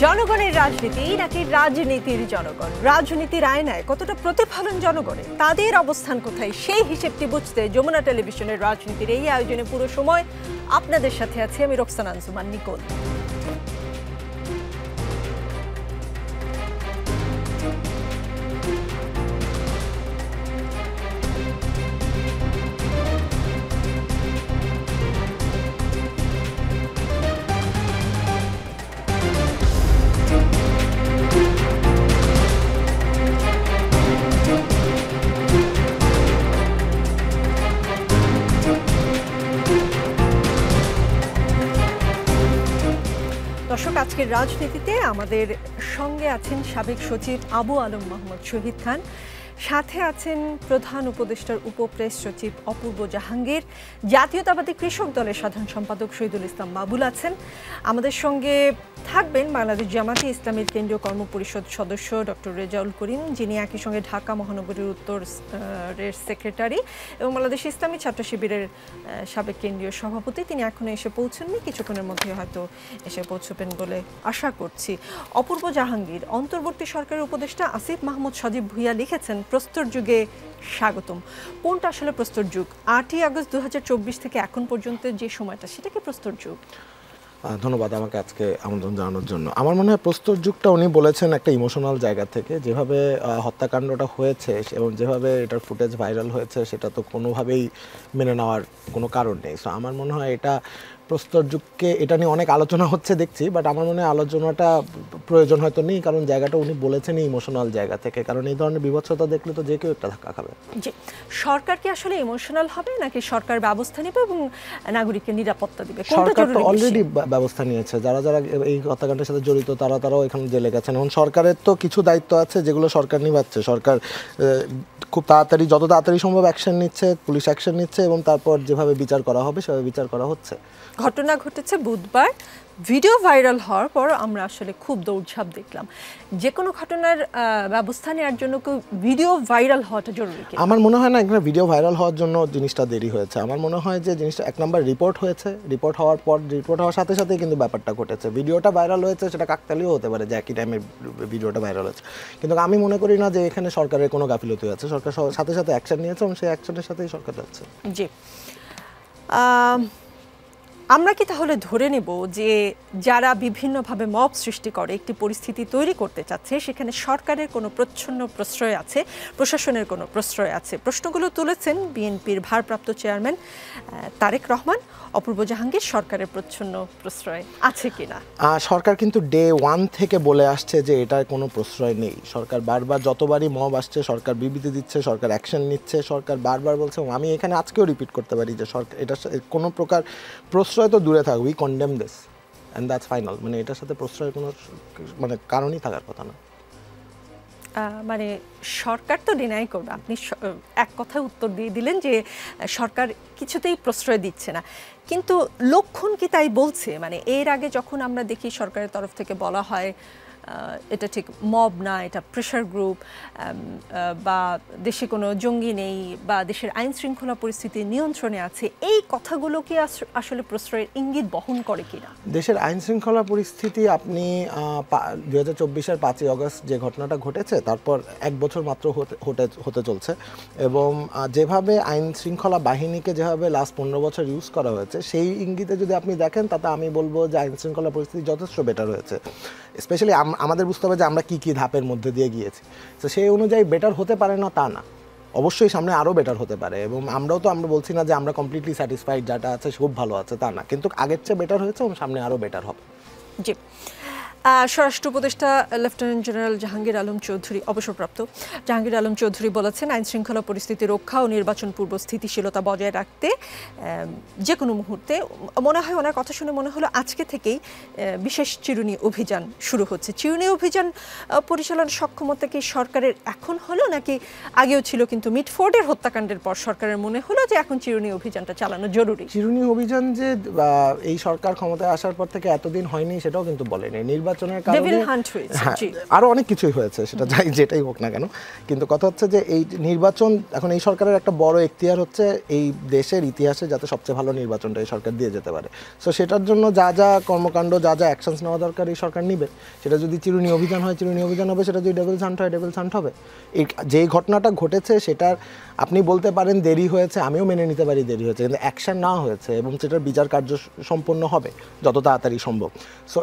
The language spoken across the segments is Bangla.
জনগণের রাজনীতি নাকি রাজনীতির জনগণ? রাজনীতির আয়নায় কতটা প্রতিফলন জনগণের, তাদের অবস্থান কোথায়, সেই হিসেবটি বুঝতে যমুনা টেলিভিশনের রাজনীতির এই আয়োজনে পুরো সময় আপনাদের সাথে আছি আমি রোকসানা আনজুমান নিকোল। দর্শক, আজকের রাজনীতিতে আমাদের সঙ্গে আছেন সাবেক সচিব আবু আলম মোহাম্মদ শহীদ খান, সাথে আছেন প্রধান উপদেষ্টার উপপ্রেস সচিব অপূর্ব জাহাঙ্গীর, জাতীয়তাবাদী কৃষক দলের সাধারণ সম্পাদক শহীদুল ইসলাম বাবুল আছেন। আমাদের সঙ্গে থাকবেন বাংলাদেশ জামাতে ইসলামীর কেন্দ্রীয় কর্মপরিষদ সদস্য ডক্টর রেজাউল করিম, যিনি একই সঙ্গে ঢাকা মহানগরীর উত্তরের সেক্রেটারি এবং বাংলাদেশ ইসলামী ছাত্র শিবিরের সাবেক কেন্দ্রীয় সভাপতি। তিনি এখনো এসে পৌঁছাননি, কিছুক্ষণের মধ্যে হয়তো এসে পৌঁছবেন বলে আশা করছি। অপূর্ব জাহাঙ্গীর, অন্তর্বর্তী সরকারের উপদেষ্টা আসিফ মাহমুদ সজীব ভুইয়া লিখেছেন প্রস্তর যুগে স্বাগতম। কোনটা আসলে প্রস্তর যুগ? 8ই আগস্ট 2024 থেকে এখন পর্যন্ত যে সময়টা, সেটা কি প্রস্তর যুগ? ধন্যবাদ আমাকে আজকে আমন্ত্রণ জানানোর জন্য। আমার মনে হয় প্রস্তর যুগটা উনি বলেছেন একটা ইমোশনাল জায়গা থেকে। যেভাবে হত্যাকাণ্ডটা হয়েছে এবং যেভাবে এটার ফুটেজ ভাইরাল হয়েছে, সেটা তো কোনোভাবেই মেনে নেওয়ার কোনো কারণ নেই। সো আমার মনে হয় এটা প্রস্তর যুগকে, এটা নিয়ে অনেক আলোচনা হচ্ছে দেখছি, বাট আমার মনে হয় আলোচনাটা প্রয়োজন হয়তো নেই, কারণ জায়গাটা উনি বলেছেন ইমোশনাল জায়গা থেকে। কারণ এই ধরনের বিভৎসতা দেখলে তো যে কেউ একটা ধাক্কা খাবে। জি, সরকার কি আসলে ইমোশনাল হবে নাকি সরকার ব্যবস্থা নেবে এবং নাগরিককে নিরাপত্তা দিবে? সরকার তো অলরেডি ব্যবস্থা নিয়েছে, যারা যারা এই হত্যাকাণ্ডের সাথে জড়িত তারাও এখানে জেলে গেছেন। এখন সরকারের তো কিছু দায়িত্ব আছে যেগুলো সরকার নিভাচ্ছে। সরকার খুব তাড়াতাড়ি, যত তাড়াতাড়ি সম্ভব অ্যাকশন নিচ্ছে, পুলিশ অ্যাকশন নিচ্ছে এবং তারপর যেভাবে বিচার করা হবে সেভাবে বিচার করা হচ্ছে। ঘটনা ঘটেছে বুধবার, ভিডিও ভাইরাল হওয়ার পর আমরা আসলে খুব দৌড়ঝাঁপ দেখলাম। যে কোনো ঘটনার ব্যবস্থা নেওয়ার জন্য ভিডিও ভাইরাল হওয়াটা জরুরি? আমার মনে হয় না এখানে ভিডিও ভাইরাল হওয়ার জন্য জিনিসটা দেরি হয়েছে। আমার মনে হয় যে জিনিসটা এক নম্বর রিপোর্ট হয়েছে, রিপোর্ট হওয়ার সাথে সাথেই কিন্তু ব্যাপারটা ঘটেছে। ভিডিওটা ভাইরাল হয়েছে, সেটা কাকতালীয় হতে পারে যে একই টাইমে ভিডিওটা ভাইরাল হয়েছে, কিন্তু আমি মনে করি না যে এখানে সরকারের কোনো গাফিলতি আছে। সরকার সাথে সাথে অ্যাকশন নিয়েছে এবং সেই অ্যাকশনের সাথেই সরকার যাচ্ছে। জি, আমরা কি তাহলে ধরে নেব যে যারা বিভিন্নভাবে মব সৃষ্টি করে একটি পরিস্থিতি তৈরি করতে চাচ্ছে, সেখানে সরকারের কোনো প্রচ্ছন্ন প্রশ্রয় আছে, প্রশাসনের কোনো প্রশ্রয় আছে? প্রশ্নগুলো তুলেছেন বিএনপির ভারপ্রাপ্ত চেয়ারম্যান তারেক রহমান। অপূর্ব জাহাঙ্গীর, সরকারের প্রচ্ছন্ন প্রশ্রয় আছে কিনা? সরকার কিন্তু ডে 1 থেকে বলে আসছে যে এটার কোনো প্রশ্রয় নেই। সরকার বারবার, যতবারই মব আসছে সরকার বিবৃতি দিচ্ছে, সরকার অ্যাকশন নিচ্ছে। সরকার বারবার বলছে, আমি এখানে আজকেও রিপিট করতে পারি যে সরকার এটা কোনো প্রকার প্রশ্রয় তো দূরে থাক, we condemn this and that's final. মানে এটার সাথে প্রশ্রয়ের কোনো কারণই থাকার কথা না। মানে সরকার তো ডিনাই করবে। আপনি এক কথায় উত্তর দিয়ে দিলেন যে সরকার কিছুতেই প্রশ্রয় দিচ্ছে না, কিন্তু লক্ষণ কি তাই বলছে? মানে এর আগে যখন আমরা দেখি সরকারের তরফ থেকে বলা হয় এটা ঠিক মব না, এটা প্রেশার গ্রুপ, বা দেশে কোনো জঙ্গি নেই, বা দেশের আইন শৃঙ্খলা পরিস্থিতি নিয়ন্ত্রণে আছে, এই কথাগুলো কি আসলে প্রশ্রয়ের ইঙ্গিত বহন করে কিনা? দেশের আইন শৃঙ্খলা পরিস্থিতি, আপনি 2024-এর 5ই আগস্ট যে ঘটনাটা ঘটেছে তারপর 1 বছর মাত্র হতে চলছে, এবং যেভাবে আইন শৃঙ্খলা বাহিনীকে যেভাবে লাস্ট 15 বছর ইউজ করা হয়েছে, সেই ইঙ্গিতে যদি আপনি দেখেন তাতে আমি বলবো যে আইন শৃঙ্খলা পরিস্থিতি যথেষ্ট বেটার হয়েছে। স্পেশালি আমাদের বুঝতে হবে যে আমরা কী ধাপের মধ্যে দিয়ে গিয়েছি। তো সেই অনুযায়ী বেটার হতে পারে না তা না, অবশ্যই সামনে আরও বেটার হতে পারে, এবং আমরা বলছি না যে আমরা কমপ্লিটলি স্যাটিসফাইড, যাটা আছে খুব ভালো আছে তা না, কিন্তু আগের চেয়ে বেটার হয়েছে এবং সামনে আরও বেটার হবে। জি, স্বরাষ্ট্র উপদেষ্টা লেফটেন্যান্ট জেনারেল জাহাঙ্গীর আলম চৌধুরী, অবসরপ্রাপ্ত জাহাঙ্গীর আলম চৌধুরী বলেছেন, আইন শৃঙ্খলা পরিস্থিতি রক্ষা ও নির্বাচন পূর্ব স্থিতিশীলতা বজায় রাখতে যে কোনো মুহূর্তে, মনে হয় ওনার কথা শুনে মনে হলো আজকে থেকেই বিশেষ চিরুনি অভিযান শুরু হচ্ছে। চিরুনি অভিযান পরিচালনার সক্ষমতা কি সরকারের এখন হলো নাকি আগেও ছিল, কিন্তু মিটফোর্ডের হত্যাকাণ্ডের পর সরকারের মনে হলো যে এখন চিরুনি অভিযানটা চালানো জরুরি? চিরুনি অভিযান যে এই সরকার ক্ষমতায় আসার পর থেকে এতদিন হয়নি সেটাও কিন্তু বলেনি। নির্বাচনের কারণে ডেভিল হান্ট হয়েছে, জি। আরো অনেক কিছুই হয়েছে, সেটা যেটাই হোক না কেন, কিন্তু কথা হচ্ছে যে এই নির্বাচন এখন এই সরকারের একটা বড় এখতিয়ার হচ্ছে এই দেশের ইতিহাসে যাতে সবচেয়ে ভালো নির্বাচনটা এই সরকার দিয়ে যেতে পারে। সো সেটার জন্য যা যা কর্মকাণ্ড, যা যা অ্যাকশনস নেওয়া দরকার এই সরকার নিবে। সেটা যদি চিরুনি অভিযান হয় চিরুনি অভিযান হবে, সেটা যদি ডেভিলস হান্ট হয় ডেভিলস হান্ট হবে। এই যেই ঘটনাটা ঘটেছে সেটার আপনি বলতে পারেন দেরি হয়েছে, আমিও মেনে নিতে পারি দেরি হয়েছে, কিন্তু অ্যাকশন নেওয়া হয়েছে এবং সেটার বিচার কার্য সম্পন্ন হবে যত তাড়াতাড়ি সম্ভব। সো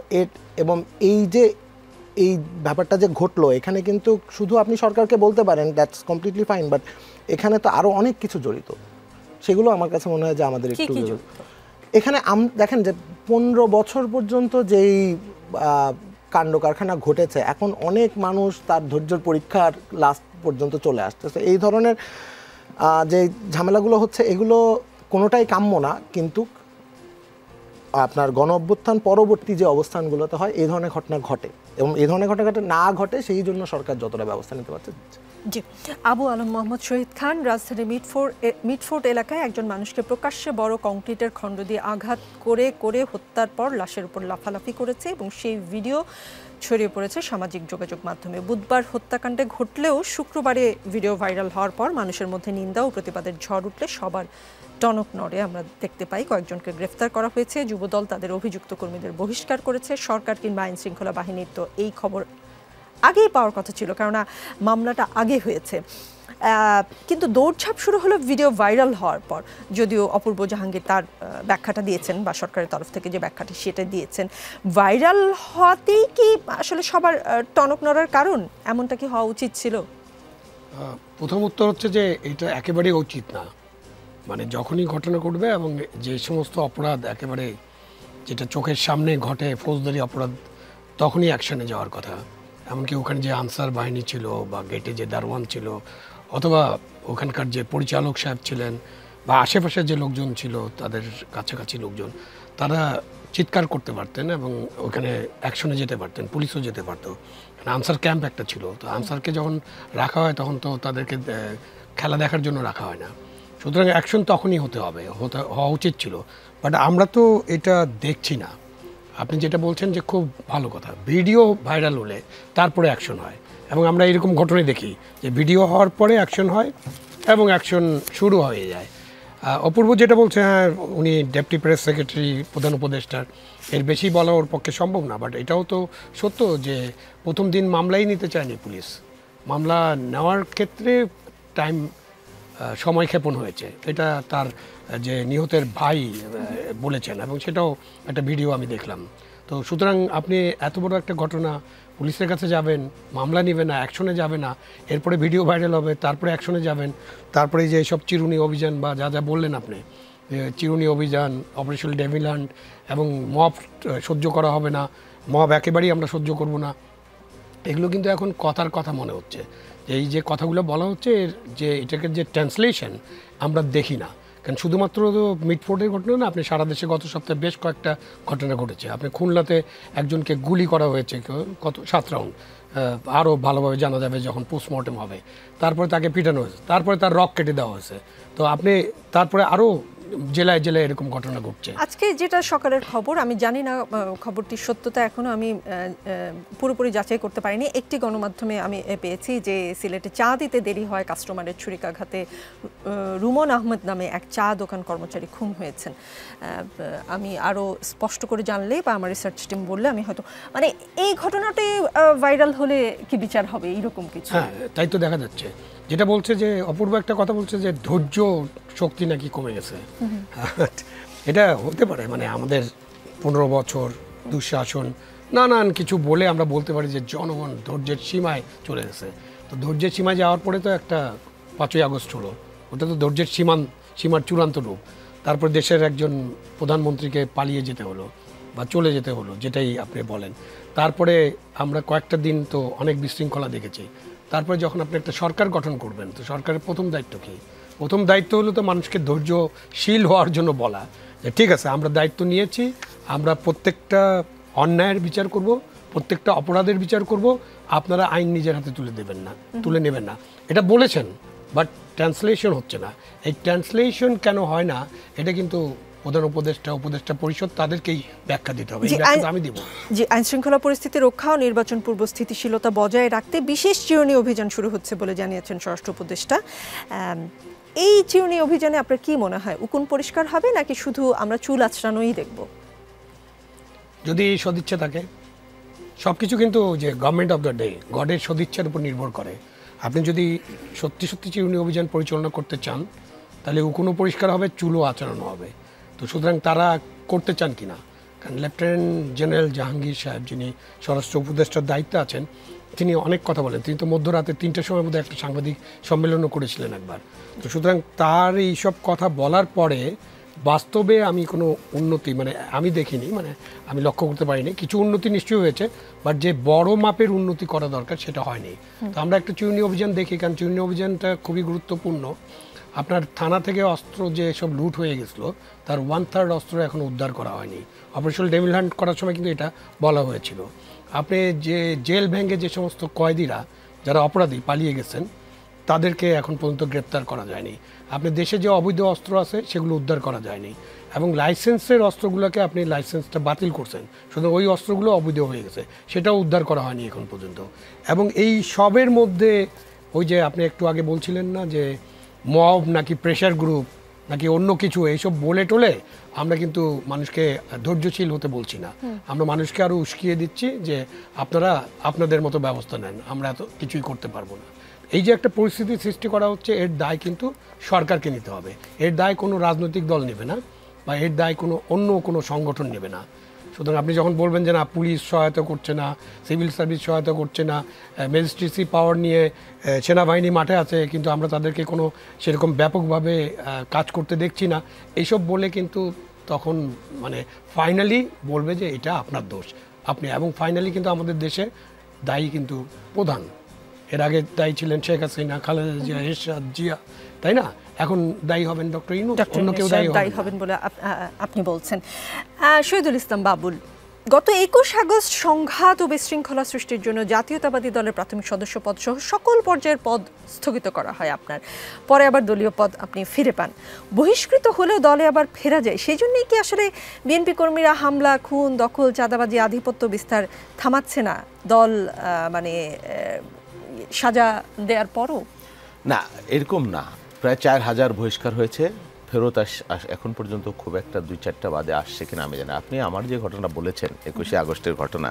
এবং এই ব্যাপারটা যে ঘটলো এখানে কিন্তু শুধু আপনি সরকারকে বলতে পারেন দ্যাটস কমপ্লিটলি ফাইন, বাট এখানে তো আরও অনেক কিছু জড়িত, সেগুলো আমার কাছে মনে হয় যে আমাদের একটু এখানে দেখেন যে 15 বছর পর্যন্ত যেই কাণ্ড কারখানা ঘটেছে, এখন অনেক মানুষ তার ধৈর্যের পরীক্ষার লাস্ট পর্যন্ত চলে আসতেছে। এই ধরনের যে ঝামেলাগুলো হচ্ছে এগুলো কোনোটাই কাম্য না, কিন্তু আপনার গণ অভ্যুত্থান পরবর্তী যে অবস্থানগুলোতে হয় এই ধরনের ঘটনা ঘটে, এবং এই ধরনের ঘটনা না ঘটে সেই জন্য সরকার যতটা ব্যবস্থা নিতে পারছে। জি, আবু আলম মোহাম্মদ শহীদ খান রাজধানীর মিটফোর্ট এলাকায় একজন মানুষকে প্রকাশ্যে বড় কংক্রিটের খণ্ড দিয়ে আঘাত করে হত্যার পর লাশের উপর লাফালাফি করেছে এবং সেই ভিডিও ছড়িয়ে পড়েছে সামাজিক যোগাযোগ মাধ্যমে। বুধবার হত্যাকাণ্ডে ঘটলেও শুক্রবারে ভিডিও ভাইরাল হওয়ার পর মানুষের মধ্যে নিন্দা ও প্রতিবাদের ঝড় উঠলে সবার টনক নড়ে আমরা দেখতে পাই। কয়েকজনকে গ্রেফতার করা হয়েছে, যুবদল তাদের অভিযুক্ত কর্মীদের বহিষ্কার করেছে। সরকার কিংবা আইন শৃঙ্খলা বাহিনীর তো এই খবর আগেই পাওয়ার কথা ছিল, কেননা মামলাটা আগে হয়েছে, কিন্তু দৌড়ঝাঁপ শুরু হলো ভিডিও ভাইরাল হওয়ার পর। যদিও অপূর্ব জাহাঙ্গীর তার ব্যাখ্যাটা দিয়েছেন বা সরকারের তরফ থেকে যে ব্যাখ্যাটি সেটা দিয়েছেন, ভাইরাল হওয়াতেই কি আসলে সবার টনক নড়ার কারণ? এমনটা কি হওয়া উচিত ছিল? প্রথম উত্তর হচ্ছে যে এটা একেবারেই উচিত না। মানে যখনই ঘটনা ঘটবে এবং যে সমস্ত অপরাধ একেবারে যেটা চোখের সামনে ঘটে, ফৌজদারি অপরাধ, তখনই অ্যাকশনে যাওয়ার কথা। এমনকি ওখানে যে আনসার বাহিনী ছিল বা গেটে যে দারোয়ান ছিল অথবা ওখানকার যে পরিচালক সাহেব ছিলেন বা আশেপাশের যে লোকজন ছিল, তাদের কাছাকাছি লোকজন, তারা চিৎকার করতে পারতেন এবং ওখানে অ্যাকশনে যেতে পারতেন, পুলিশও যেতে পারতো। আনসার ক্যাম্প একটা ছিল, তো আনসারকে যখন রাখা হয় তখন তো তাদেরকে খেলা দেখার জন্য রাখা হয় না। সুতরাং অ্যাকশন তখনই হওয়া উচিত ছিল, বাট আমরা তো এটা দেখছি না। আপনি যেটা বলছেন যে খুব ভালো কথা, ভিডিও ভাইরাল হলে তারপরে অ্যাকশন হয়, এবং আমরা এরকম ঘটনাই দেখি যে ভিডিও হওয়ার পরে অ্যাকশন হয় এবং অ্যাকশন শুরু হয়ে যায়। অপূর্ব যেটা বলছে, হ্যাঁ উনি ডেপুটি প্রেস সেক্রেটারি, প্রধান উপদেষ্টার, এর বেশি বলা ওর পক্ষে সম্ভব না, বাট এটাও তো সত্য যে প্রথম দিন মামলাই নিতে চায়নি পুলিশ। মামলা নেওয়ার ক্ষেত্রে সময় ক্ষেপণ হয়েছে, এটা তার যে নিহতের ভাই বলেছেন, এবং সেটাও একটা ভিডিও আমি দেখলাম। তো সুতরাং আপনি এত বড় একটা ঘটনা, পুলিশের কাছে যাবেন, মামলা নেবে না, অ্যাকশনে যাবে না, এরপরে ভিডিও ভাইরাল হবে, তারপরে অ্যাকশনে যাবেন, তারপরে যে সব চিরুনি অভিযান বা যা যা বললেন আপনি, চিরুনি অভিযান, অপারেশন ডেভিল হান্ট, এবং মব সহ্য করা হবে না, মব একেবারেই আমরা সহ্য করব না, এগুলো কিন্তু এখন কথার কথা মনে হচ্ছে। এই যে কথাগুলো বলা হচ্ছে, যে এটাকে যে ট্রান্সলেশন আমরা দেখি না। কারণ শুধুমাত্র তো মিটফোর্টের ঘটনা না, আপনি সারা দেশে গত সপ্তাহে বেশ কয়েকটা ঘটনা ঘটেছে। আপনি খুলনাতে একজনকে গুলি করা হয়েছে, কত 7 রাউন্ড, আরও ভালোভাবে জানা যাবে যখন পোস্টমর্টেম হবে। তারপরে তাকে পিটানো হয়েছে, তারপরে তার রক কেটে দেওয়া হয়েছে। তো আপনি তারপরে আরও জেলায় জেলায় এরকম ঘটনা ঘটছে। আজকে যেটা সকালের খবর, আমি জানি না খবরটির সত্যতা এখনো আমি পুরোপুরি যাচাই করতে পারিনি। একটি গণমাধ্যমে আমি পেয়েছি যে সিলেটে চা দিতে দেরি হয় কাস্টমারের ছুরিকাঘাতে রুমন আহমেদ নামে এক চা দোকান কর্মচারী খুন হয়েছেন। আমি আরও স্পষ্ট করে জানলে বা আমার রিসার্চ টিম বললে আমি হয়তো, মানে এই ঘটনাটি ভাইরাল হলে কি বিচার হবে এইরকম কিছু? হ্যাঁ, তাই তো দেখা যাচ্ছে। যেটা বলছে যে অপূর্ব একটা কথা বলছে যে ধৈর্য শক্তি নাকি কমে গেছে। এটা হতে পারে, মানে আমাদের 15 বছর দুঃশাসন নানান কিছু বলে আমরা বলতে পারি যে জনগণ ধৈর্যের সীমায় চলে গেছে। তো ধৈর্যের সীমায় যাওয়ার পরে তো একটা 5ই আগস্ট হলো, ওটা তো ধৈর্যের সীমার চূড়ান্ত রূপ। তারপর দেশের একজন প্রধানমন্ত্রীকে পালিয়ে যেতে হলো বা চলে যেতে হলো, যেটাই আপনি বলেন। তারপরে আমরা কয়েকটা দিন তো অনেক বিশৃঙ্খলা দেখেছি। তারপরে যখন আপনি একটা সরকার গঠন করবেন, তো সরকারের প্রথম দায়িত্ব কী? প্রথম দায়িত্ব হলো তো মানুষকে ধৈর্যশীল হওয়ার জন্য বলা যে ঠিক আছে, আমরা দায়িত্ব নিয়েছি, আমরা প্রত্যেকটা অন্যায়ের বিচার করব, প্রত্যেকটা অপরাধের বিচার করব, আপনারা আইন নিজের হাতে তুলে নেবেন না, এটা বলেছেন। বাট ট্রান্সলেশন হচ্ছে না। এই ট্রান্সলেশন কেন হয় না, এটা কিন্তু প্রধান উপদেষ্টা পরিষদ তাদেরকেই ব্যাখ্যা দিতে হবে। এই ব্যাখ্যা আমি দিব। জি, আইন শৃঙ্খলা পরিস্থিতি রক্ষা ও নির্বাচন পূর্ব স্থিতিশীলতা বজায় রাখতে বিশেষ চিরুনি অভিযান শুরু হচ্ছে বলে জানিয়েছেন স্বরাষ্ট্র উপদেষ্টা। এই চিরুনি অভিযানে আপনার কি মনে হয়, উকুন পরিষ্কার হবে নাকি শুধু আমরা চুল আঁচড়ানোই দেখব? যদি সদিচ্ছা থাকে, সবকিছু কিন্তু যে গভর্নমেন্ট অফ দ্য ডে, গডের সদিচ্ছার উপর নির্ভর করে। আপনি যদি সত্যি সত্যি চিরুনি অভিযান পরিচালনা করতে চান, তাহলে উকুনও পরিষ্কার হবে, চুলও আচরণও হবে। তো সুতরাং তারা করতে চান কিনা, কারণ লেফটেন্যান্ট জেনারেল জাহাঙ্গীর সাহেব, যিনি স্বরাষ্ট্র উপদেষ্টার দায়িত্বে আছেন, তিনি অনেক কথা বলেন। তিনি তো মধ্যরাতে 3টার সময় মধ্যে একটা সাংবাদিক সম্মেলনও করেছিলেন একবার। তো সুতরাং তার এইসব কথা বলার পরে বাস্তবে আমি কোনো উন্নতি আমি দেখিনি, আমি লক্ষ্য করতে পারিনি। কিছু উন্নতি নিশ্চয়ই হয়েছে, বাট যে বড় মাপের উন্নতি করা দরকার সেটা হয়নি। তো আমরা একটা চিরুনি অভিযান দেখি, কারণ চিরুনি অভিযানটা খুবই গুরুত্বপূর্ণ। আপনার থানা থেকে অস্ত্র যে সব লুট হয়ে গেছিলো, তার 1/3 অস্ত্র এখনও উদ্ধার করা হয়নি। অপারেশনাল ডেভিল হান্ট করার সময় কিন্তু এটা বলা হয়েছিল। আপনি যে জেল ভেঙে যে সমস্ত কয়েদিরা যারা অপরাধী পালিয়ে গেছেন, তাদেরকে এখন পর্যন্ত গ্রেপ্তার করা যায়নি। আপনি দেশে যে অবৈধ অস্ত্র আছে সেগুলো উদ্ধার করা যায়নি, এবং লাইসেন্সের অস্ত্রগুলোকে আপনি লাইসেন্সটা বাতিল করছেন, শুধু ওই অস্ত্রগুলো অবৈধ হয়ে গেছে, সেটাও উদ্ধার করা হয়নি এখন পর্যন্ত। এবং এই সবের মধ্যে ওই যে আপনি একটু আগে বলছিলেন না যে মব নাকি প্রেশার গ্রুপ নাকি অন্য কিছু, এইসব বলে টোলে আমরা কিন্তু মানুষকে ধৈর্যশীল হতে বলছি না, আমরা মানুষকে আরও উস্কিয়ে দিচ্ছি যে আপনারা আপনাদের মতো ব্যবস্থা নেন, আমরা এত কিছুই করতে পারবো না। এই যে একটা পরিস্থিতি সৃষ্টি করা হচ্ছে, এর দায় কিন্তু সরকারকে নিতে হবে। এর দায় কোনো রাজনৈতিক দল নেবে না, বা এর দায় অন্য কোনো সংগঠন নেবে না। সুতরাং আপনি যখন বলবেন যে না পুলিশ সহায়তা করছে না, সিভিল সার্ভিস সহায়তা করছে না, ম্যাজিস্ট্রেসি পাওয়ার নিয়ে সেনাবাহিনী মাঠে আছে কিন্তু আমরা তাদেরকে কোনো সেরকম ব্যাপকভাবে কাজ করতে দেখছি না, এইসব বলে কিন্তু তখন ফাইনালি বলবে যে এটা আপনার দোষ আপনি। এবং ফাইনালি কিন্তু আমাদের দেশে দায়ী কিন্তু প্রধান, এর আগে দায়ী ছিলেন শেখ হাসিনা, খালেদা জিয়া, এরশাদ, জিয়া, তাই না? এখন দায়ী হবেন ডক্টর ইউনূস, অন্য কেউ দায়ী হবেন বলে আপনি বলছেন। শহীদুল ইসলাম বাবুল, গত 21 আগস্ট সংঘাত ও বিশৃঙ্খলা সৃষ্টির জন্য জাতীয়তাবাদী দলের প্রাথমিক সদস্য পদ সহ সকল পর্যায়ের পদ স্থগিত করা হয় আপনার, পরে আবার দলীয় পদ আপনি ফিরে পান। বহিষ্কৃত হলেও দলে আবার ফেরা যায়, সেই জন্যই কি আসলে বিএনপি কর্মীরা হামলা, খুন, দখল, চাঁদাবাজি, আধিপত্য বিস্তার থামাচ্ছে না দল সাজা দেওয়ার পরও? না, এরকম না। প্রায় 4000 বহিষ্কার হয়েছে, ফেরত এখন পর্যন্ত খুব একটা 2-4টা বাদে আসছে কিনা আমি জানি। আপনি আমার যে ঘটনা বলেছেন 21শে আগস্টের ঘটনা,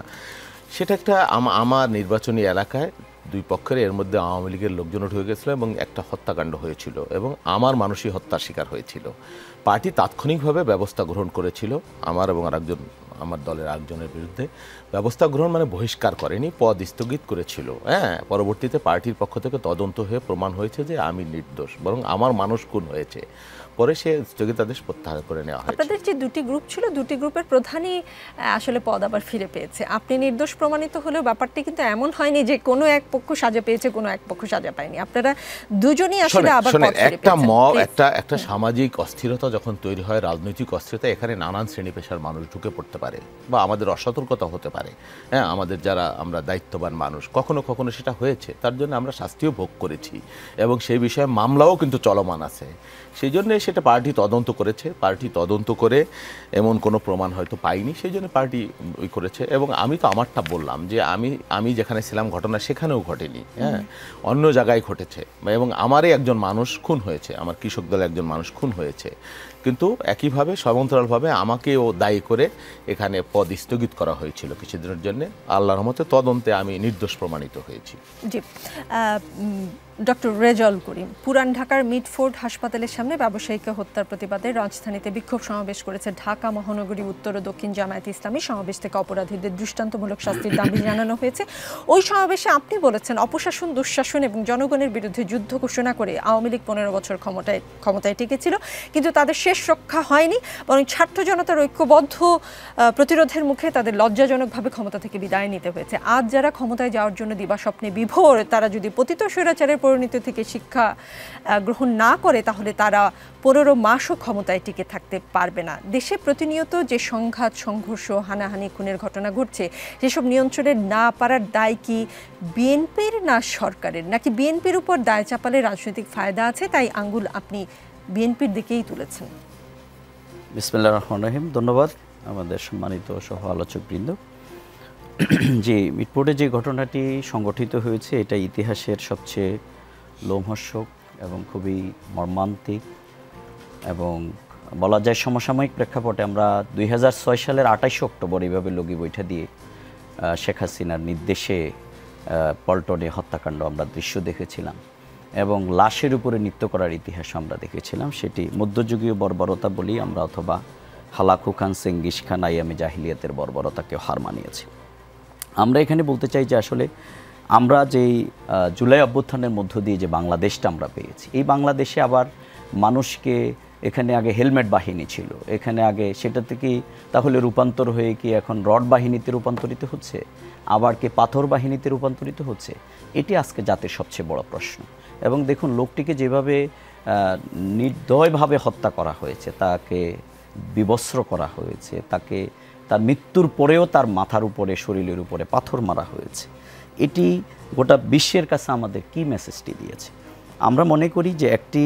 সেটা একটা আমার নির্বাচনী এলাকায় দুই পক্ষের এর মধ্যে আওয়ামী লীগের লোকজন ঢুকে গেছিল এবং একটা হত্যাকাণ্ড হয়েছিল এবং আমার মানুষই হত্যার শিকার হয়েছিল। পার্টি তাৎক্ষণিকভাবে ব্যবস্থা গ্রহণ করেছিল আমার এবং আমার দলের আরেকজনের বিরুদ্ধে। ব্যবস্থা গ্রহণ বহিষ্কার করেনি, পদ স্থগিত করেছিল। পরবর্তীতে পার্টির পক্ষ থেকে তদন্ত হয়ে প্রমাণ হয়েছে যে আমি নির্দোষ, বরং আমার মানুষ খুন হয়েছে। পরে সে স্থগিতাদেশ প্রত্যাহার করে নেওয়া হয়। আপনাদের যে দুটি গ্রুপ ছিল, দুটি গ্রুপের প্রধানই আসলে পদ আবার ফিরে পেয়েছে। আপনি নির্দোষ প্রমাণিত হলেও ব্যাপারটি কিন্তু এমন হয়নি যে কোনো এক পক্ষ সাজা পেয়েছে, কোনো এক পক্ষ সাজা পায়নি। আপনারা দুজনেই আসলে আবার পদ ফিরে একটা মব, একটা সামাজিক অস্থিরতা যখন তৈরি হয়, রাজনৈতিক অস্থিরতা, এখানে নানান শ্রেণী পেশার মানুষ ঢুকে পড়তে পারে বা আমাদের অসতর্কতা হতে পারে। আমাদের যারা আমরা দায়িত্ববান মানুষ, কখনো কখনো সেটা হয়েছে, তার জন্য আমরা শাস্তিও ভোগ করেছি এবং সেই বিষয়ে মামলাও কিন্তু চলমান আছে। সেই জন্য সেটা পার্টি তদন্ত করেছে। পার্টি তদন্ত করে এমন কোনো প্রমাণ হয়তো পাইনি, সেই জন্য পার্টি করেছে। এবং আমি তো আমারটা বললাম যে আমি যেখানে ছিলাম ঘটনা সেখানেও ঘটেনি, অন্য জায়গায় ঘটেছে এবং আমারই একজন মানুষ খুন হয়েছে, আমার কৃষক দলের একজন মানুষ খুন হয়েছে। কিন্তু একইভাবে সমান্তরালভাবে আমাকেও দায়ী করে এখানে পদ স্থগিত করা হয়েছিল কিছুদিনের জন্য। আল্লাহর রহমতে তদন্তে আমি নির্দোষ প্রমাণিত হয়েছি। জি, ডক্টর রেজাউল করিম, পুরান ঢাকার মিডফোর্ড হাসপাতালের সামনে ব্যবসায়ীকে হত্যার প্রতিবাদে রাজধানীতে বিক্ষোভ সমাবেশ করেছে ঢাকা মহানগরী উত্তর ও দক্ষিণ জামায়াতে ইসলামী। সমাবেশ থেকে অপরাধীদের দৃষ্টান্তমূলক শাস্তির দাবি জানানো হয়েছে। ওই সমাবেশে আপনি বলেছেন, অপশাসন, দুঃশাসন এবং জনগণের বিরুদ্ধে যুদ্ধ ঘোষণা করে আওয়ামী লীগ 15 বছর ক্ষমতায় টিকেছিল, কিন্তু তাদের শেষ রক্ষা হয়নি, বরং ছাত্র জনতার ঐক্যবদ্ধ প্রতিরোধের মুখে তাদের লজ্জাজনকভাবে ক্ষমতা থেকে বিদায় নিতে হয়েছে। আজ যারা ক্ষমতায় যাওয়ার জন্য দিবাস্বপ্নে বিভোর, তারা যদি পতিত স্বৈরাচারের পরিণতি থেকে শিক্ষা গ্রহণ না করে, তাহলে তারা 15 মাসও ক্ষমতায় টিকে থাকতে পারবে না। দেশে প্রতিনিয়ত যে সংঘাত, সংঘর্ষ, হানাহানি, খুনের ঘটনা ঘটছে, সেসব নিয়ন্ত্রণে না পারার দায় কি বিএনপির না সরকারের? নাকি বিএনপির উপর দায় চাপালে রাজনৈতিক ফায়দা আছে, তাই আঙ্গুল আপনি বিএনপির দিকেই তুলেছেন? বিসমিল্লাহির রহমানির রহিম। ধন্যবাদ আমাদের সম্মানিত সহ আলোচকবৃন্দ। যে মিটফোর্ডে যে ঘটনাটি সংগঠিত হয়েছে এটা ইতিহাসের সবচেয়ে লোমহর্ষক এবং খুবই মর্মান্তিক এবং বলা যায় সমসাময়িক প্রেক্ষাপটে আমরা 2006 সালের 28 অক্টোবর এইভাবে লগি বৈঠা দিয়ে শেখ হাসিনার নির্দেশে পল্টনে হত্যাকাণ্ড আমরা দৃশ্য দেখেছিলাম এবং লাশের উপরে নৃত্য করার ইতিহাস আমরা দেখেছিলাম। সেটি মধ্যযুগীয় বর্বরতা বলি আমরা, অথবা হালাকু খান, চেঙ্গিস খান, আইয়ামে জাহিলিয়াতের বর্বরতাকেও হার মানিয়েছি। আমরা এখানে বলতে চাই যে আসলে আমরা যেই জুলাই অভ্যুত্থানের মধ্য দিয়ে যে বাংলাদেশটা আমরা পেয়েছি, এই বাংলাদেশে আবার মানুষকে এখানে আগে হেলমেট বাহিনী ছিল, এখানে আগে সেটা থেকে তাহলে রূপান্তর হয়ে কি এখন রড বাহিনীতে রূপান্তরিত হচ্ছে, আবার কি পাথর বাহিনীতে রূপান্তরিত হচ্ছে? এটি আজকে জাতির সবচেয়ে বড় প্রশ্ন। এবং দেখুন লোকটিকে যেভাবে নির্দয়ভাবে হত্যা করা হয়েছে, তাকে বিবস্ত্র করা হয়েছে, তাকে তার মৃত্যুর পরেও তার মাথার উপরে শরীরের উপরে পাথর মারা হয়েছে, এটি গোটা বিশ্বের কাছে আমাদের কি মেসেজটি দিয়েছে? আমরা মনে করি যে একটি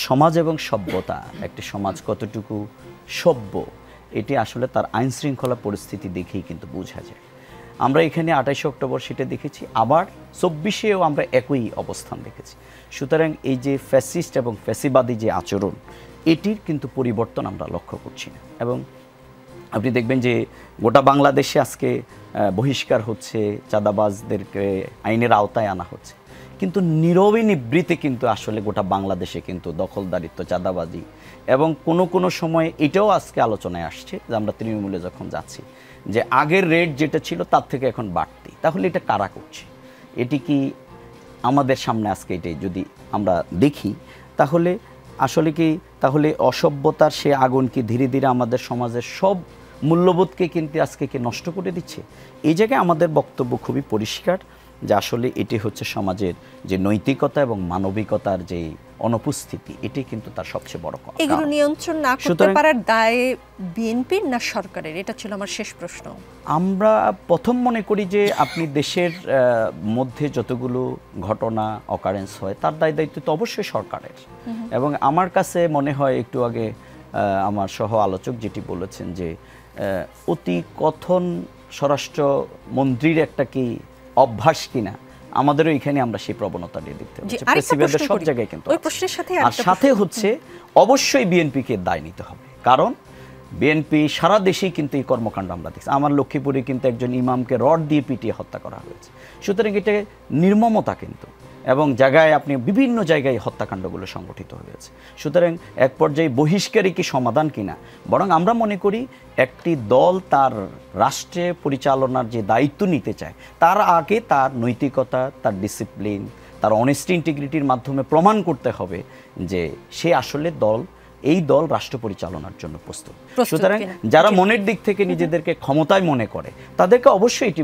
সমাজ এবং সভ্যতা, একটি সমাজ কতটুকু সভ্য এটি আসলে তার আইন শৃঙ্খলা পরিস্থিতি দেখেই কিন্তু বোঝা যায়। আমরা এখানে 28 অক্টোবর সেটা দেখেছি, আবার 24-এও আমরা একই অবস্থান দেখেছি। সুতরাং এই যে ফ্যাসিস্ট এবং ফ্যাসিবাদী যে আচরণ, এটির কিন্তু পরিবর্তন আমরা লক্ষ্য করছি না। এবং আপনি দেখবেন যে গোটা বাংলাদেশে আজকে বহিষ্কার হচ্ছে, চাঁদাবাজদেরকে আইনের আওতায় আনা হচ্ছে, কিন্তু নীরবে নিবৃত্তে কিন্তু আসলে গোটা বাংলাদেশে কিন্তু দখলদারিত্ব, চাঁদাবাজি এবং কোনো সময় এটাও আজকে আলোচনায় আসছে যে আমরা তৃণমূলে যখন যাচ্ছি যে আগের রেট যেটা ছিল তার থেকে এখন বাড়তি। তাহলে এটা কারা করছে? এটি কি আমাদের সামনে আজকে এটাই যদি আমরা দেখি তাহলে আসলে কি তাহলে অসভ্যতার সে আগুন কি ধীরে ধীরে আমাদের সমাজের সব মূল্যবোধকে কিন্তু আজকে কি নষ্ট করে দিচ্ছে? এই জায়গায় আমাদের বক্তব্য খুবই পরিষ্কার যে আসলে এটি হচ্ছে সমাজের যে নৈতিকতা এবং মানবিকতার যে অনুপস্থিতি, এটি কিন্তু তার সবচেয়ে বড় কারণ। এগুলো নিয়ন্ত্রণ না করতে পারার দায় বিএনপির না সরকারের? এটা ছিল আমার শেষ প্রশ্ন। আমরা প্রথম মনে করি যে আপনি দেশের মধ্যে যতগুলো ঘটনা অকারেন্স হয় তার দায়িত্ব তো অবশ্যই সরকারের। এবং আমার কাছে মনে হয় একটু আগে আমার সহ আলোচক যেটি বলেছেন যে অতি কথন স্বরাষ্ট্রমন্ত্রীর একটা কি অভ্যাস কিনা, আমাদেরও এখানে আমরা সেই প্রবণতা নিয়ে দেখতে পাচ্ছি প্রেসিডেন্টের সব জায়গায় কিন্তু। আর সাথে হচ্ছে অবশ্যই বিএনপিকে দায় নিতে হবে, কারণ বিএনপি সারা দেশেই কিন্তু এই কর্মকাণ্ড আমরা দেখছি। আমার লক্ষ্মীপুরে কিন্তু একজন ইমামকে রড দিয়ে পিটিয়ে হত্যা করা হয়েছে। সুতরাং এটা নির্মমতা কিন্তু, এবং জায়গায় আপনি বিভিন্ন জায়গায় হত্যাকাণ্ডগুলো সংগঠিত হয়েছে। সুতরাং এক পর্যায়ে বহিষ্কারই কি সমাধান কিনা, বরং আমরা মনে করি একটি দল তার রাষ্ট্রে পরিচালনার যে দায়িত্ব নিতে চায় তার আগে তার নৈতিকতা, তার ডিসিপ্লিন, তার অনেস্টি, ইন্টিগ্রিটির মাধ্যমে প্রমাণ করতে হবে যে সে আসলে এই দল রাষ্ট্র পরিচালনার জন্য প্রস্তুত। সুতরাং যারা মনের দিক থেকে নিজেদেরকে ক্ষমতায় মনে করে তাদেরকে অবশ্যই এটি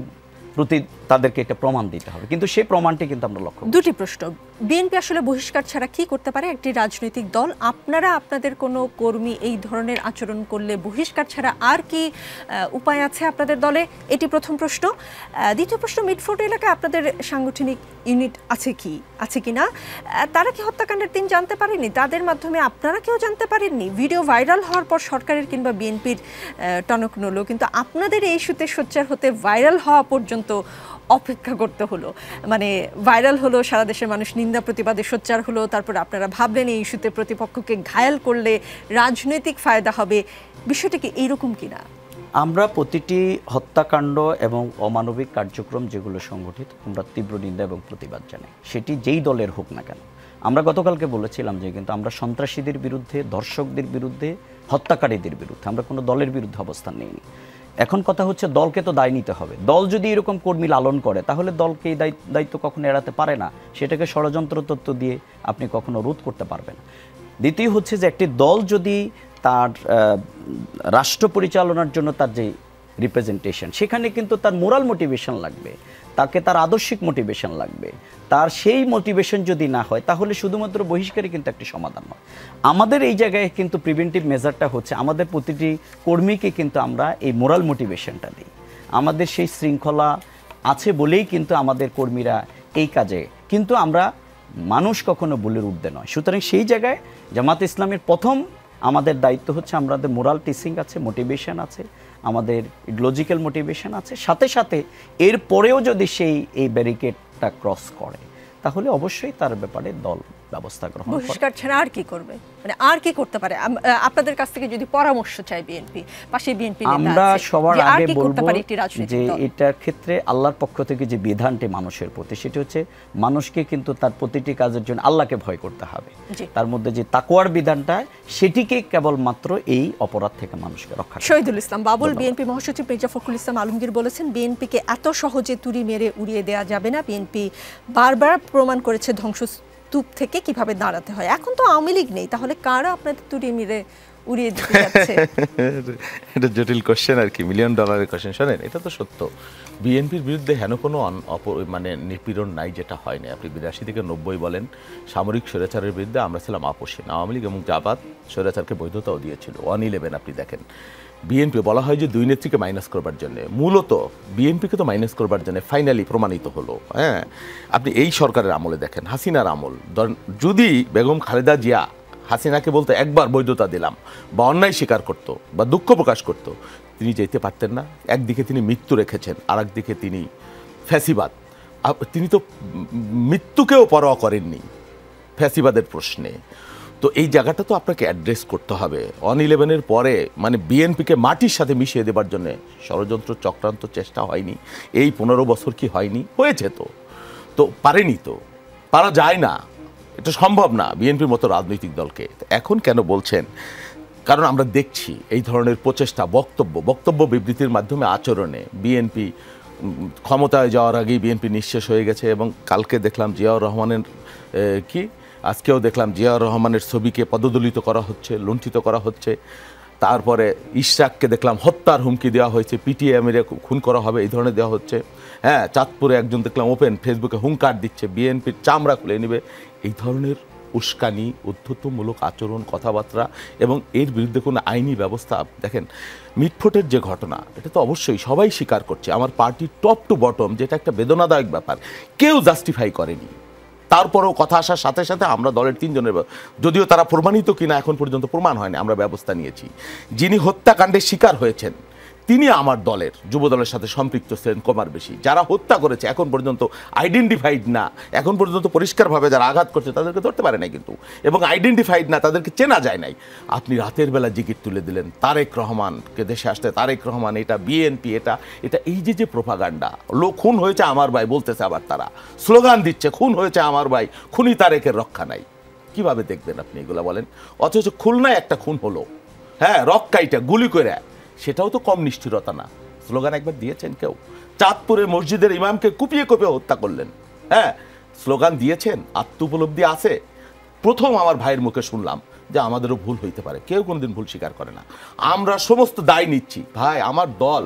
তাদেরকে এটা প্রমাণ দিতে হবে, কিন্তু সেই প্রমাণটি কিন্তু আমরা লক্ষ্য। দুটি প্রশ্ন, বিএনপি আসলে বহিষ্কার ছাড়া কি করতে পারে? একটি রাজনৈতিক দল, আপনারা আপনাদের কোনো কর্মী এই ধরনের আচরণ করলে বহিষ্কার ছাড়া আর কি উপায় আছে আপনাদের দলে? এটি প্রথম প্রশ্ন। দ্বিতীয় প্রশ্ন, মিটফোর্ড এলাকায় আপনাদের সাংগঠনিক ইউনিট আছে কি না? তারা কি হত্যাকাণ্ডের দিন জানতে পারেনি? তাদের মাধ্যমে আপনারা কেউ জানতে পারেননি? ভিডিও ভাইরাল হওয়ার পর সরকারের কিংবা বিএনপির টনক নড়ল, কিন্তু আপনাদের এই ইস্যুতে সোচ্চার হতে ভাইরাল হওয়া পর্যন্ত অপেক্ষা করতে হলো। মানে ভাইরাল হলো, সারা দেশের মানুষ নিন্দা প্রতিবাদে সোচ্চার হলো, তারপর আপনারা ভাবলেন এই ইস্যুতে প্রতিপক্ষকে ঘায়াল করলে রাজনৈতিক ফায়দা হবে। বিষয়টা কি এইরকম কিনা? আমরা প্রতিটি হত্যাকাণ্ড এবং অমানবিক কার্যক্রম যেগুলো সংগঠিত আমরা তীব্র নিন্দা এবং প্রতিবাদ জানাই, সেটি যেই দলের হোক না কেন। আমরা গতকালকে বলেছিলাম যে কিন্তু আমরা সন্ত্রাসীদের বিরুদ্ধে, ধর্ষকদের বিরুদ্ধে, হত্যাকারীদের বিরুদ্ধে আমরা কোনো দলের বিরুদ্ধে অবস্থান নেইনি। এখন কথা হচ্ছে দলকে তো দায় নিতে হবে। দল যদি এরকম কর্মী লালন করে তাহলে দলকে এই দায়িত্ব কখনো এড়াতে পারে না, সেটাকে ষড়যন্ত্র তত্ত্ব দিয়ে আপনি কখনো রোধ করতে পারবেন না। দ্বিতীয় হচ্ছে যে একটি দল যদি তার রাষ্ট্র পরিচালনার জন্য তার যে রিপ্রেজেন্টেশন, সেখানে কিন্তু তার মোরাল মোটিভেশন লাগবে, তাকে তার আদর্শিক মোটিভেশন লাগবে। তার সেই মোটিভেশন যদি না হয় তাহলে শুধুমাত্র বহিষ্কারই কিন্তু একটি সমাধান নয়। আমাদের এই জায়গায় কিন্তু প্রিভেন্টিভ মেজারটা হচ্ছে আমাদের প্রতিটি কর্মীকে কিন্তু আমরা এই মোরাল মোটিভেশনটা দিই। আমাদের সেই শৃঙ্খলা আছে বলেই কিন্তু আমাদের কর্মীরা এই কাজে, কিন্তু আমরা মানুষ কখনো বলে উঠতে নয়। সুতরাং সেই জায়গায় জামাত ইসলামের প্রথম আমাদের দায়িত্ব হচ্ছে আমাদের মোরাল টিচিং আছে, মোটিভেশন আছে, আমাদের লজিক্যাল মোটিভেশন আছে, সাথে সাথে এর পরেও যদি সেই এই ব্যারিকেডটা ক্রস করে তাহলে অবশ্যই তার ব্যাপারে দল ব্যবস্থা গ্রহণ করে। বহিষ্কার ছাড়া আর কি করবে, মানে আর কি করতে পারে? আপনাদের কাছ থেকে যদি পরামর্শ চাই বিএনপি, পাশে বিএনপি নেতা আছে, আমরা সবার আগে বলবো যে দল? এটার ক্ষেত্রে আল্লাহর পক্ষ থেকে যে বিধানটি মানুষের প্রতি, সেটি হচ্ছে মানুষকে কিন্তু তার প্রতিটি কাজের জন্য আল্লাহকে ভয় করতে হবে। তার মধ্যে যে তাকওয়ার বিধানটা, সেটিকে কেবলমাত্র এই অপরাধ থেকে মানুষকে রক্ষা করতে। শহীদুল ইসলাম বাবুল, বিএনপি মহাসচিব মির্জা ফখরুল ইসলাম আলমগীর বলেছেন বিএনপিকে এত সহজে তুড়ি মেরে উড়িয়ে দেওয়া যাবে না। বিএনপি বারবার প্রমাণ করেছে ধ্বংসস্তূপ থেকে কিভাবে দাঁড়াতে হয়। এখন তো আওয়ামী লীগ নেই, তাহলে কারা আপনাদের তুড়ি মেরে উড়িয়ে দিতে যাচ্ছে? এটা জটিল কোশ্চেন আর কি, $1,000,000 কোশ্চেন। শোনেন, এটা তো সত্য, বিএনপির বিরুদ্ধে হেন কোনো মানে নিপীড়ন নাই যেটা হয় না। আপনি 82 থেকে 90 বলেন, সামরিক স্বৈরাচারের বিরুদ্ধে আমরা ছিলাম আপোষহীন। আওয়ামী লীগ এবং জামাত স্বৈরাচারকে বৈধতাও দিয়েছিল। 111 আপনি দেখেন, বিএনপি বলা হয় যে দুই নেত্রীকে মাইনাস করবার জন্য, মূলত বিএনপিকে তো মাইনাস করবার জন্য ফাইনালি প্রমাণিত হলো। হ্যাঁ, আপনি এই সরকারের আমলে দেখেন, হাসিনার আমল, যদি বেগম খালেদা জিয়া হাসিনাকে বলতে একবার বৈধতা দিলাম বা অন্যায় স্বীকার করত বা দুঃখ প্রকাশ করত, তিনি যেতে পারতেন না। একদিকে তিনি মৃত্যু রেখেছেন, আর একদিকে তিনি ফ্যাসিবাদ। তিনি তো মৃত্যুকেও পরোয়া করেননি ফ্যাসিবাদের প্রশ্নে। তো এই জায়গাটা তো আপনাকে অ্যাড্রেস করতে হবে। 111-এর পরে মানে বিএনপিকে মাটির সাথে মিশিয়ে দেবার জন্য ষড়যন্ত্র চক্রান্ত চেষ্টা হয়নি? এই 15 বছর কি হয়নি? হয়েছে তো পারেনি, তো পারা যায় না, এটা সম্ভব না বিএনপির মতো রাজনৈতিক দলকে। এখন কেন বলছেন? কারণ আমরা দেখছি এই ধরনের প্রচেষ্টা, বক্তব্য বিবৃতির মাধ্যমে, আচরণে বিএনপি ক্ষমতায় যাওয়ার আগেই বিএনপি নিঃশেষ হয়ে গেছে। এবং কালকে দেখলাম জিয়াউর রহমানের আজকেও দেখলাম জিয়াউর রহমানের ছবিকে পদদলিত করা হচ্ছে, লুণ্ঠিত করা হচ্ছে। তারপরে ইশরাককে দেখলাম হত্যার হুমকি দেওয়া হয়েছে, পিটিএ মেরে খুন করা হবে, এই ধরনের দেওয়া হচ্ছে। হ্যাঁ, চাঁদপুরে একজন দেখলাম ওপেন ফেসবুকে হুঙ্কার দিচ্ছে বিএনপির চামড়া খুলে নেবে। এই ধরনের উস্কানি, উদ্ধতমূলক আচরণ, কথাবার্তা, এবং এর বিরুদ্ধে কোনো আইনি ব্যবস্থা। দেখেন, মিটফোটের যে ঘটনা, এটা তো অবশ্যই সবাই স্বীকার করছে, আমার পার্টি টপ টু বটম, যেটা একটা বেদনাদায়ক ব্যাপার, কেউ জাস্টিফাই করেনি। তারপরেও কথা আসার সাথে সাথে আমরা দলের 3 জনের, যদিও তারা প্রমাণিত কিনা এখন পর্যন্ত প্রমাণ হয়নি, আমরা ব্যবস্থা নিয়েছি। যিনি হত্যাকাণ্ডের শিকার হয়েছেন তিনি আমার দলের, যুব দলের সাথে সম্পৃক্ত ছিলেন কমার বেশি। যারা হত্যা করেছে এখন পর্যন্ত আইডেন্টিফাইড না, এখন পর্যন্ত পরিষ্কারভাবে যারা আঘাত করছে তাদেরকে ধরতে পারে নাই কিন্তু, এবং আইডেন্টিফাইড না, তাদেরকে চেনা যায় নাই। আপনি রাতের বেলা জিকির তুলে দিলেন তারেক রহমানকে, দেশে আসতে তারেক রহমান, এটা বিএনপি, এটা এই যে প্রোপাগান্ডা। লোক খুন হয়েছে আমার ভাই বলতেছে, আবার তারা স্লোগান দিচ্ছে খুন হয়েছে আমার ভাই, খুনি তারেকের রক্ষা নাই। কিভাবে দেখবেন আপনি এগুলো বলেন? অথচ খুলনায় একটা খুন হলো, হ্যাঁ, রক্কাইটা গুলি করে, সেটাও তো কম নিষ্ঠুরতা না। স্লোগান একবার দিয়েছেন কেউ? চাঁদপুরে মসজিদের ইমামকে কুপিয়ে হত্যা করলেন, হ্যাঁ, স্লোগান দিয়েছেন? আত্মোপলব্ধি আছে? প্রথম আমার ভাইয়ের মুখে শুনলাম যে আমাদেরও ভুল হইতে পারে, কেউ কোনোদিন ভুল স্বীকার করে না। আমরা সমস্ত দায় নিচ্ছি। ভাই, আমার দল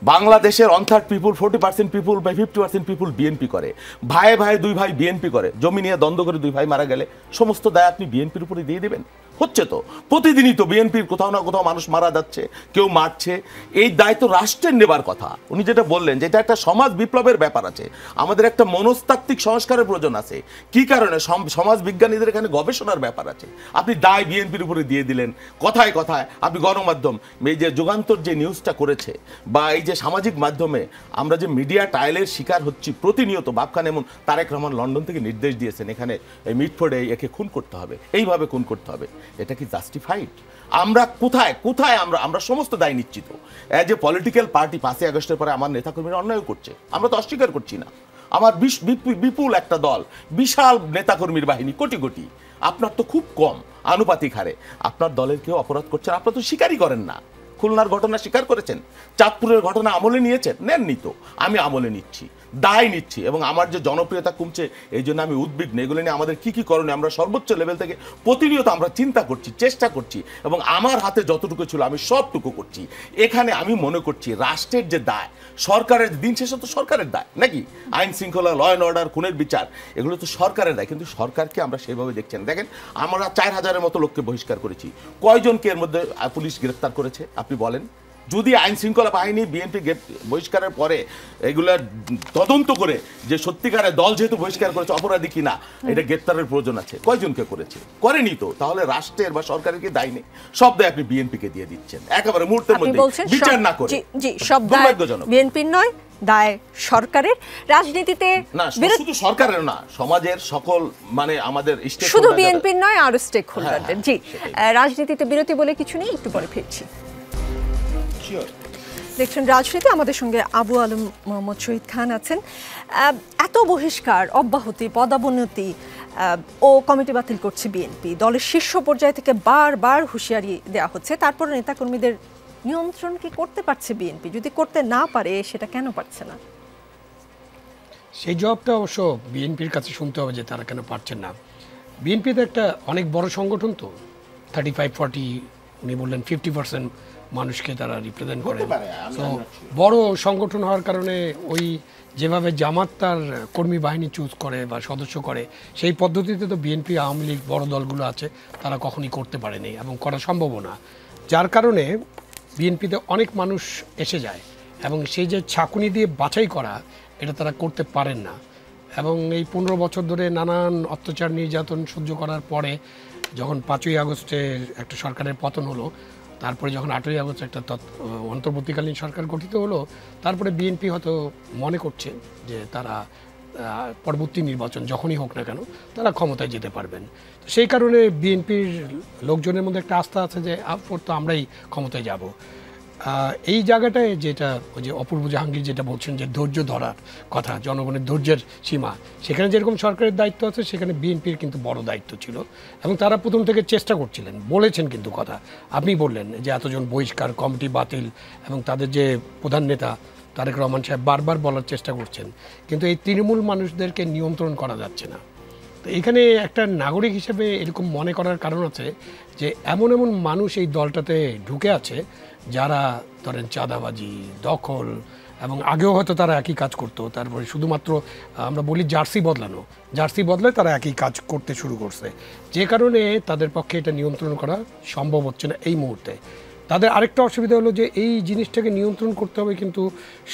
বাংলাদেশের 1/3 পিপুল, 40% পিপুল বা 50% পিপুল বিএনপি করে। ভাইয়ে 2 ভাই বিএনপি করে। জমি নিয়ে দ্বন্দ্ব করে 2 ভাই মারা গেলে সমস্ত দায় আপনি বিএনপির উপরে দিয়ে দেবেন? হচ্ছে তো প্রতিদিনই তো বিএনপির কোথাও না কোথাও মানুষ মারা যাচ্ছে, কেউ মারছে। এই দায় তো রাষ্ট্রের নেবার কথা। উনি যেটা বললেন যে এটা একটা সমাজ বিপ্লবের ব্যাপার আছে, আমাদের একটা মনস্তাত্ত্বিক সংস্কারের প্রয়োজন আছে। কি কারণে? সমাজ বিজ্ঞানীদের এখানে গবেষণার ব্যাপার আছে। আপনি দায় বিএনপির উপরে দিয়ে দিলেন কথায় কথায়। আপনি গণমাধ্যম, এই যে যুগান্তর যে নিউজটা করেছে, বা এই যে সামাজিক মাধ্যমে আমরা যে মিডিয়া ট্রায়ালের শিকার হচ্ছি প্রতিনিয়ত, ভাবখান এমন তারেক রহমান লন্ডন থেকে নির্দেশ দিয়েছেন এখানে মিটফোর্ডে একে খুন করতে হবে, এইভাবে খুন করতে হবে। এটা কি জাস্টিফাইড? আমরা কোথায় আমরা সমস্ত দায় নিশ্চিত। এজ এ পলিটিক্যাল পার্টি 5ই আগস্টের পরে আমার নেতাকর্মীরা অন্যায় করছে, আমরা তো অস্বীকার করছি না। আমার বিপুল একটা দল, বিশাল নেতাকর্মীর বাহিনী, কোটি কোটি। আপনার তো খুব কম আনুপাতিক হারে। আপনার দলের কেউ অপরাধ করছেন, আপনারা তো স্বীকারই করেন না। খুলনার ঘটনা স্বীকার করেছেন, চাঁদপুরের ঘটনা আমলে নিয়েছেন? নেননি তো। আমি আমলে নিচ্ছি, দায় নিচ্ছি, এবং আমার যে জনপ্রিয়তা কমছে এই জন্য আমি উদ্বিগ্ন। এগুলো নিয়ে আমাদের কি করণীয় আমরা সর্বোচ্চ লেভেল থেকে প্রতিনিয়ত আমরা চিন্তা করছি, চেষ্টা করছি, এবং আমার হাতে যতটুকু ছিল আমি সবটুকু করছি। এখানে আমি মনে করছি রাষ্ট্রের যে দায়, সরকারের দিন শেষে তো সরকারের দায় নাকি, আইন শৃঙ্খলা, ল অ্যান্ড অর্ডার, খুনের বিচার, এগুলো তো সরকারের দায়। কিন্তু সরকারকে আমরা সেভাবে দেখছেন। দেখেন, আমরা 4000-এর মতো লোককে বহিষ্কার করেছি, কয়জনকে এর মধ্যে পুলিশ গ্রেফতার করেছে আপনি বলেন? যদি আইন শৃঙ্খলা বাহিনী বিএনপি বহিষ্কারের পরে এগুলা তদন্ত করে যে সত্যিকারের দল যেহেতু বহিষ্কার করেছে অপরাধী কিনা এটা গ্রেপ্তারের প্রয়োজন আছে, কয়জনকে করেছে? করেনি তো, তাহলে রাষ্ট্রের বা সরকারের কি দায় নেই? সব দায় আপনি বিএনপি কে দিয়ে দিচ্ছেন একেবারে মুহূর্তের মধ্যে বিচার না করে। জি, সব দায় বিএনপির নয়, দায় সরকারের। রাজনীতিতে না, শুধু সরকারের না, সমাজের সকল মানে আমাদের শুধু বিএনপির নয়, আরো স্টেক হোল্ডারদের। জি, রাজনীতিতে বিরতি বলে কিছু নেই, একটু পরে ফিরছি। দেখছেন রাজনীতি, আমাদের সঙ্গে আবু আলম মোহাম্মদ শহীদ খান আছেন। এত বহিষ্কার, অব্যাহতি, পদাবনতি ও কমিটি বাতিল করছে বিএনপি, দলের শীর্ষ পর্যায় থেকে বারবার হুঁশিয়ারি দেওয়া হচ্ছে, তারপরে নেতাকর্মীদের নিয়ন্ত্রণ কি করতে পারছে বিএনপি? যদি করতে না পারে সেটা কেন পারছে না? সেই জবাবটা অবশ্য বিএনপির কাছে শুনতে হবে যে তারা কেন পারছেন না। বিএনপি তো একটা অনেক বড় সংগঠন, তো 35-40 উনি বললেন 50% মানুষকে তারা রিপ্রেজেন্ট করে। তো বড় সংগঠন হওয়ার কারণে ওই যেভাবে জামাত তার কর্মী বাহিনী চুজ করে বা সদস্য করে, সেই পদ্ধতিতে তো বিএনপি, আওয়ামী লীগ, বড় দলগুলো আছে তারা কখনই করতে পারেনি এবং করা সম্ভবও না। যার কারণে বিএনপিতে অনেক মানুষ এসে যায় এবং সেই যে ছাঁকুনি দিয়ে বাছাই করা, এটা তারা করতে পারেন না। এবং এই 15 বছর ধরে নানান অত্যাচার নির্যাতন সহ্য করার পরে যখন 5ই আগস্টে একটা সরকারের পতন হলো, তারপরে যখন 8ই আগস্ট একটা অন্তর্বর্তীকালীন সরকার গঠিত হলো, তারপরে বিএনপি হয়তো মনে করছে যে তারা পরবর্তী নির্বাচন যখনই হোক না কেন তারা ক্ষমতায় যেতে পারবেন। তো সেই কারণে বিএনপির লোকজনের মধ্যে একটা আস্থা আছে যে তো আমরাই ক্ষমতায় যাব। এই জায়গাটায় যেটা ওই যে অপূর্ব জাহাঙ্গীর যেটা বলছেন যে ধৈর্য ধরার কথা, জনগণের ধৈর্যের সীমা, সেখানে যেরকম সরকারের দায়িত্ব আছে সেখানে বিএনপির কিন্তু বড় দায়িত্ব ছিল এবং তারা প্রথম থেকে চেষ্টা করছিলেন, বলেছেন কিন্তু কথা। আপনি বললেন যে এতজন বহিষ্কার, কমিটি বাতিল এবং তাদের যে প্রধান নেতা তারেক রহমান সাহেব বারবার বলার চেষ্টা করছেন, কিন্তু এই তৃণমূল মানুষদেরকে নিয়ন্ত্রণ করা যাচ্ছে না। তো এখানে একটা নাগরিক হিসেবে এরকম মনে করার কারণ আছে যে এমন এমন মানুষ এই দলটাতে ঢুকে আছে যারা ধরেন চাঁদাবাজি, দখল, এবং আগেও হয়তো তারা একই কাজ করতো, তারপরে শুধুমাত্র আমরা বলি জার্সি বদলায় তারা একই কাজ করতে শুরু করছে, যে কারণে তাদের পক্ষে এটা নিয়ন্ত্রণ করা সম্ভব হচ্ছে না এই মুহূর্তে। তাদের আরেকটা অসুবিধা হলো যে এই জিনিসটাকে নিয়ন্ত্রণ করতে হবে, কিন্তু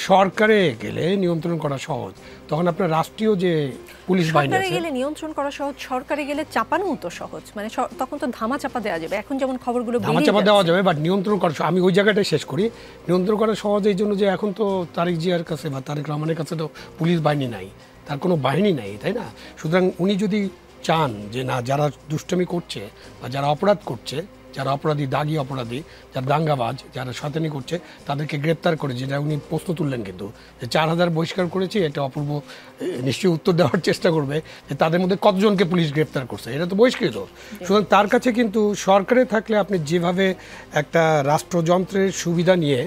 সরকারে গেলে নিয়ন্ত্রণ করা সহজ, তখন আপনার রাষ্ট্রীয় যে পুলিশ বাহিনী আছে গেলে নিয়ন্ত্রণ করা সহজ, সরকারে গেলে চাপানো তো সহজ, মানে তখন তো ধামাচাপা দেওয়া যাবে। এখন যেমন খবরগুলো ধামাচাপা দেওয়া যাবে, বাট নিয়ন্ত্রণ করা, আমি ওই জায়গাটাই শেষ করি, নিয়ন্ত্রণ করা সহজ এই জন্য যে এখন তো তারেক জিয়ার কাছে বা তারেক রহমানের কাছে তো পুলিশ বাহিনী নাই, তার কোনো বাহিনী নাই, তাই না? সুতরাং উনি যদি চান যে না, যারা দুষ্টামি করছে বা যারা অপরাধ করছে, যারা অপরাধী, দাগি অপরাধী, যারা দাঙ্গাবাজ, যারা শয়তানি করছে, তাদেরকে গ্রেপ্তার করে, যেটা উনি প্রশ্ন তুললেন কিন্তু যে 4000 বহিষ্কার করেছে, এটা অপূর্ব নিশ্চয়ই উত্তর দেওয়ার চেষ্টা করবে যে তাদের মধ্যে কতজনকে পুলিশ গ্রেপ্তার করছে, এটা তো বহিষ্কৃত। সুতরাং তার কাছে কিন্তু সরকারে থাকলে আপনি যেভাবে একটা রাষ্ট্রযন্ত্রের সুবিধা নিয়ে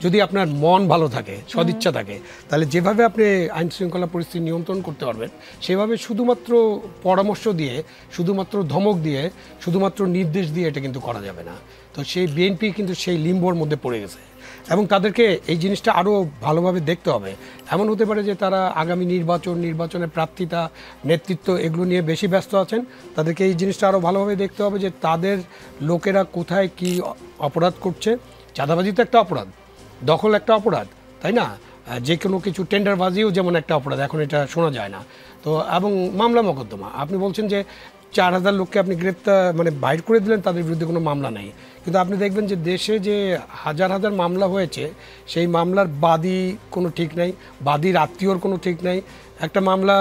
যদি আপনার মন ভালো থাকে, সদিচ্ছা থাকে, তাহলে যেভাবে আপনি আইন শৃঙ্খলা পরিস্থিতি নিয়ন্ত্রণ করতে পারবেন, সেভাবে শুধুমাত্র পরামর্শ দিয়ে, শুধুমাত্র ধমক দিয়ে, শুধুমাত্র নির্দেশ দিয়ে এটা কিন্তু করা যাবে না। তো সেই বিএনপি কিন্তু সেই লিম্বোর মধ্যে পড়ে গেছে এবং তাদেরকে এই জিনিসটা আরও ভালোভাবে দেখতে হবে। এমন হতে পারে যে তারা আগামী নির্বাচনের প্রার্থিতা, নেতৃত্ব এগুলো নিয়ে বেশি ব্যস্ত আছেন, তাদেরকে এই জিনিসটা আরও ভালোভাবে দেখতে হবে যে তাদের লোকেরা কোথায় কি অপরাধ করছে। চাঁদাবাজি তো একটা অপরাধ, দখল একটা অপরাধ, তাই না? যে কোনো কিছু টেন্ডারবাজিও যেমন একটা অপরাধ, এখন এটা শোনা যায় না। তো এবং মামলা মোকদ্দমা, আপনি বলছেন যে 4000 লোককে আপনি গ্রেপ্তার মানে বাইর করে দিলেন, তাদের বিরুদ্ধে কোনো মামলা নেই, কিন্তু আপনি দেখবেন যে দেশে যে হাজার হাজার মামলা হয়েছে, সেই মামলার বাদী কোনো ঠিক নাই, বাদীর আত্মীয়র কোনো ঠিক নাই। একটা মামলা